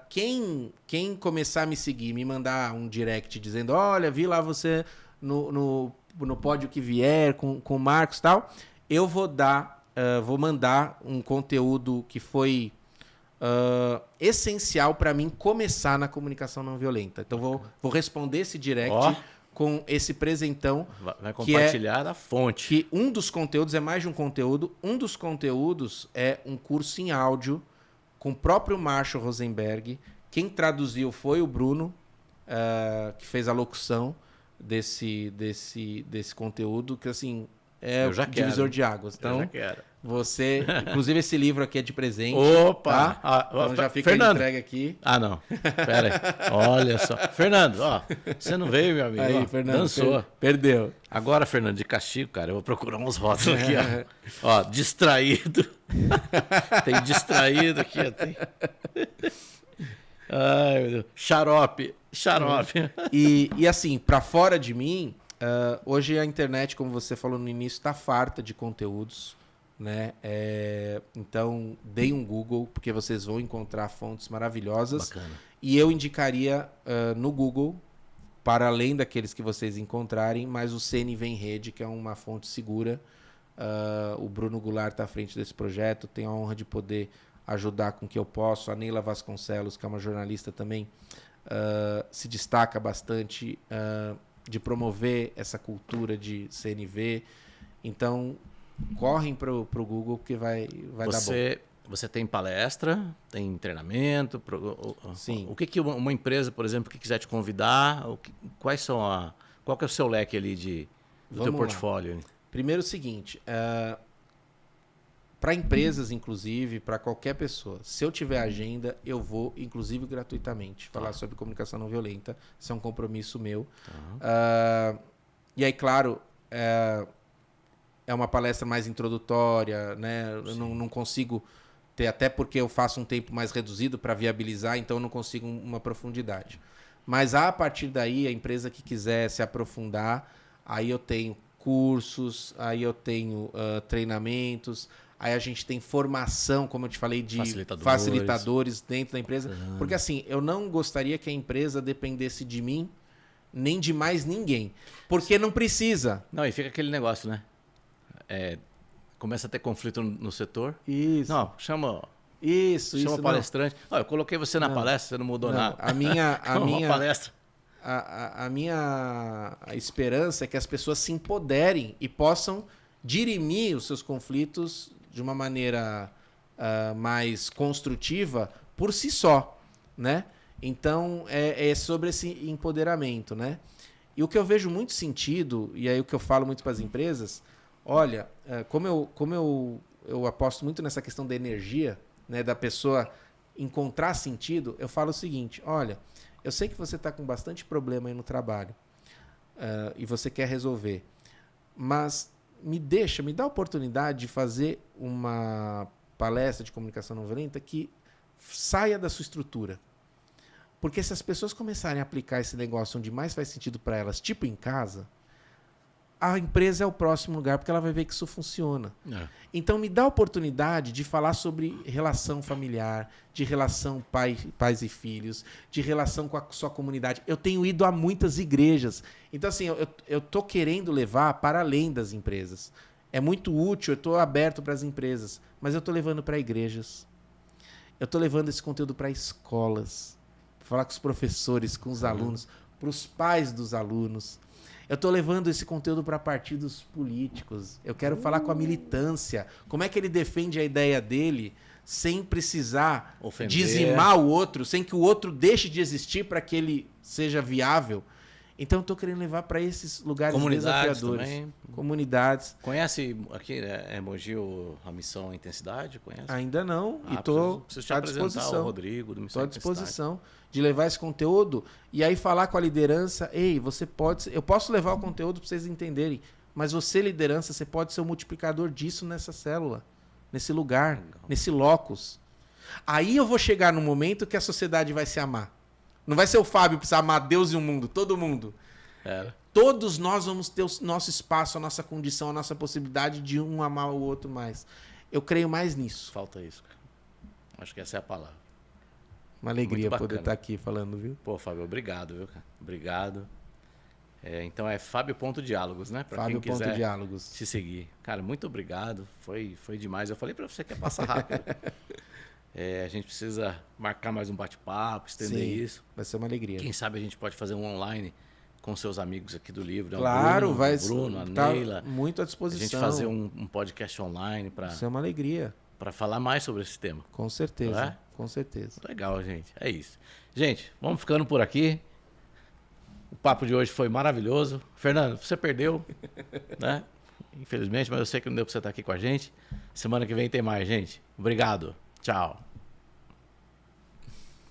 Quem começar a me seguir, me mandar um direct dizendo, olha, vi lá você no Pódio Que Vier, com o Marcos e tal, eu vou mandar um conteúdo que foi essencial para mim começar na comunicação não violenta. Então, vou responder esse direct com esse presentão. Vai compartilhar a fonte. Que um dos conteúdos, é mais de um conteúdo, um dos conteúdos é um curso em áudio com o próprio Marshall Rosenberg. Quem traduziu foi o Bruno, que fez a locução desse conteúdo, que assim é o divisor de águas. Então, eu já quero. Você, inclusive esse livro aqui é de presente. Opa! Tá? Então já fica Fernando. entregue aqui. Ah, não. Pera aí. Olha só. Fernando, você não veio, meu amigo. Aí, Fernando, dançou. Perdeu. Agora, Fernando, de castigo, cara, eu vou procurar uns rótulos aqui, ó. Distraído. Tem distraído aqui, ó. Tem... Ai, meu Deus. Xarope. E assim, para fora de mim, hoje a internet, como você falou no início, está farta de conteúdos, né? Então, deem um Google, porque vocês vão encontrar fontes maravilhosas. Bacana. E eu indicaria no Google, para além daqueles que vocês encontrarem, mas o CNV em Rede, que é uma fonte segura. O Bruno Goulart está à frente desse projeto, tenho a honra de poder ajudar com o que eu posso. A Neila Vasconcelos, que é uma jornalista também, se destaca bastante de promover essa cultura de CNV. Então, correm para o Google, porque vai dar bom. Você tem palestra, tem treinamento? Sim. O que uma empresa, por exemplo, que quiser te convidar, qual que é o seu leque ali do teu portfólio? Primeiro o seguinte, para empresas, inclusive, para qualquer pessoa, se eu tiver agenda, eu vou, inclusive gratuitamente, falar sobre comunicação não violenta. Isso é um compromisso meu. E aí, claro, é uma palestra mais introdutória, né? Eu não consigo ter, até porque eu faço um tempo mais reduzido para viabilizar, então eu não consigo uma profundidade. Mas a partir daí, a empresa que quiser se aprofundar, aí eu tenho cursos, aí eu tenho treinamentos, aí a gente tem formação, como eu te falei, de facilitadores dentro da empresa. Porque assim, eu não gostaria que a empresa dependesse de mim, nem de mais ninguém. Porque não precisa. Não, e fica aquele negócio, né? Começa a ter conflito no setor. Isso. Não, chama Isso. palestrante. Eu coloquei você na palestra, você não mudou nada. A minha palestra. A minha esperança é que as pessoas se empoderem e possam dirimir os seus conflitos de uma maneira mais construtiva por si só, né? Então, é sobre esse empoderamento, né? E o que eu vejo muito sentido, e aí o que eu falo muito para as empresas, olha, como eu aposto muito nessa questão da energia, né, da pessoa encontrar sentido, eu falo o seguinte, olha, eu sei que você está com bastante problema aí no trabalho e você quer resolver, mas me dá a oportunidade de fazer uma palestra de comunicação não violenta que saia da sua estrutura. Porque se as pessoas começarem a aplicar esse negócio onde mais faz sentido para elas, tipo em casa, a empresa é o próximo lugar, porque ela vai ver que isso funciona. Então, me dá a oportunidade de falar sobre relação familiar, de relação pais e filhos, de relação com a sua comunidade. Eu tenho ido a muitas igrejas. Então, assim, eu estou querendo levar para além das empresas. É muito útil, eu estou aberto para as empresas, mas eu estou levando para igrejas. Eu estou levando esse conteúdo para escolas, para falar com os professores, com os alunos, para os pais dos alunos. Eu estou levando esse conteúdo para partidos políticos. Eu quero falar com a militância. Como é que ele defende a ideia dele sem precisar dizimar o outro, sem que o outro deixe de existir para que ele seja viável? Então, eu estou querendo levar para esses lugares desafiadores. Também. Comunidades. Conhece aqui Mogi a Missão Intensidade? Conhece? Ainda não. E estou à disposição. O Rodrigo do Missão Estou à disposição de levar esse conteúdo e aí falar com a liderança. Ei, eu posso levar o conteúdo para vocês entenderem, mas você, liderança, você pode ser o multiplicador disso nessa célula, nesse lugar, nesse locus. Aí eu vou chegar no momento que a sociedade vai se amar. Não vai ser o Fábio precisar amar Deus e o mundo, todo mundo. Todos nós vamos ter o nosso espaço, a nossa condição, a nossa possibilidade de um amar o outro mais. Eu creio mais nisso. Falta isso, cara. Acho que essa é a palavra. Uma alegria poder estar aqui falando, viu? Pô, Fábio, obrigado, viu, cara? Obrigado. Então é Fábio.diálogos, né? Pra quem quiser te seguir. Cara, muito obrigado. Foi demais. Eu falei pra você que ia passar rápido. A gente precisa marcar mais um bate-papo, estender isso. Vai ser uma alegria. Quem sabe a gente pode fazer um online com seus amigos aqui do livro. Claro, vai ser. Bruno, a Neila. Muito à disposição. A gente fazer um podcast online para. Isso é uma alegria. Para falar mais sobre esse tema. Com certeza. Com certeza. Legal, gente. É isso. Gente, vamos ficando por aqui. O papo de hoje foi maravilhoso. Fernando, você perdeu, né? Infelizmente, mas eu sei que não deu para você estar aqui com a gente. Semana que vem tem mais, gente. Obrigado. Tchau.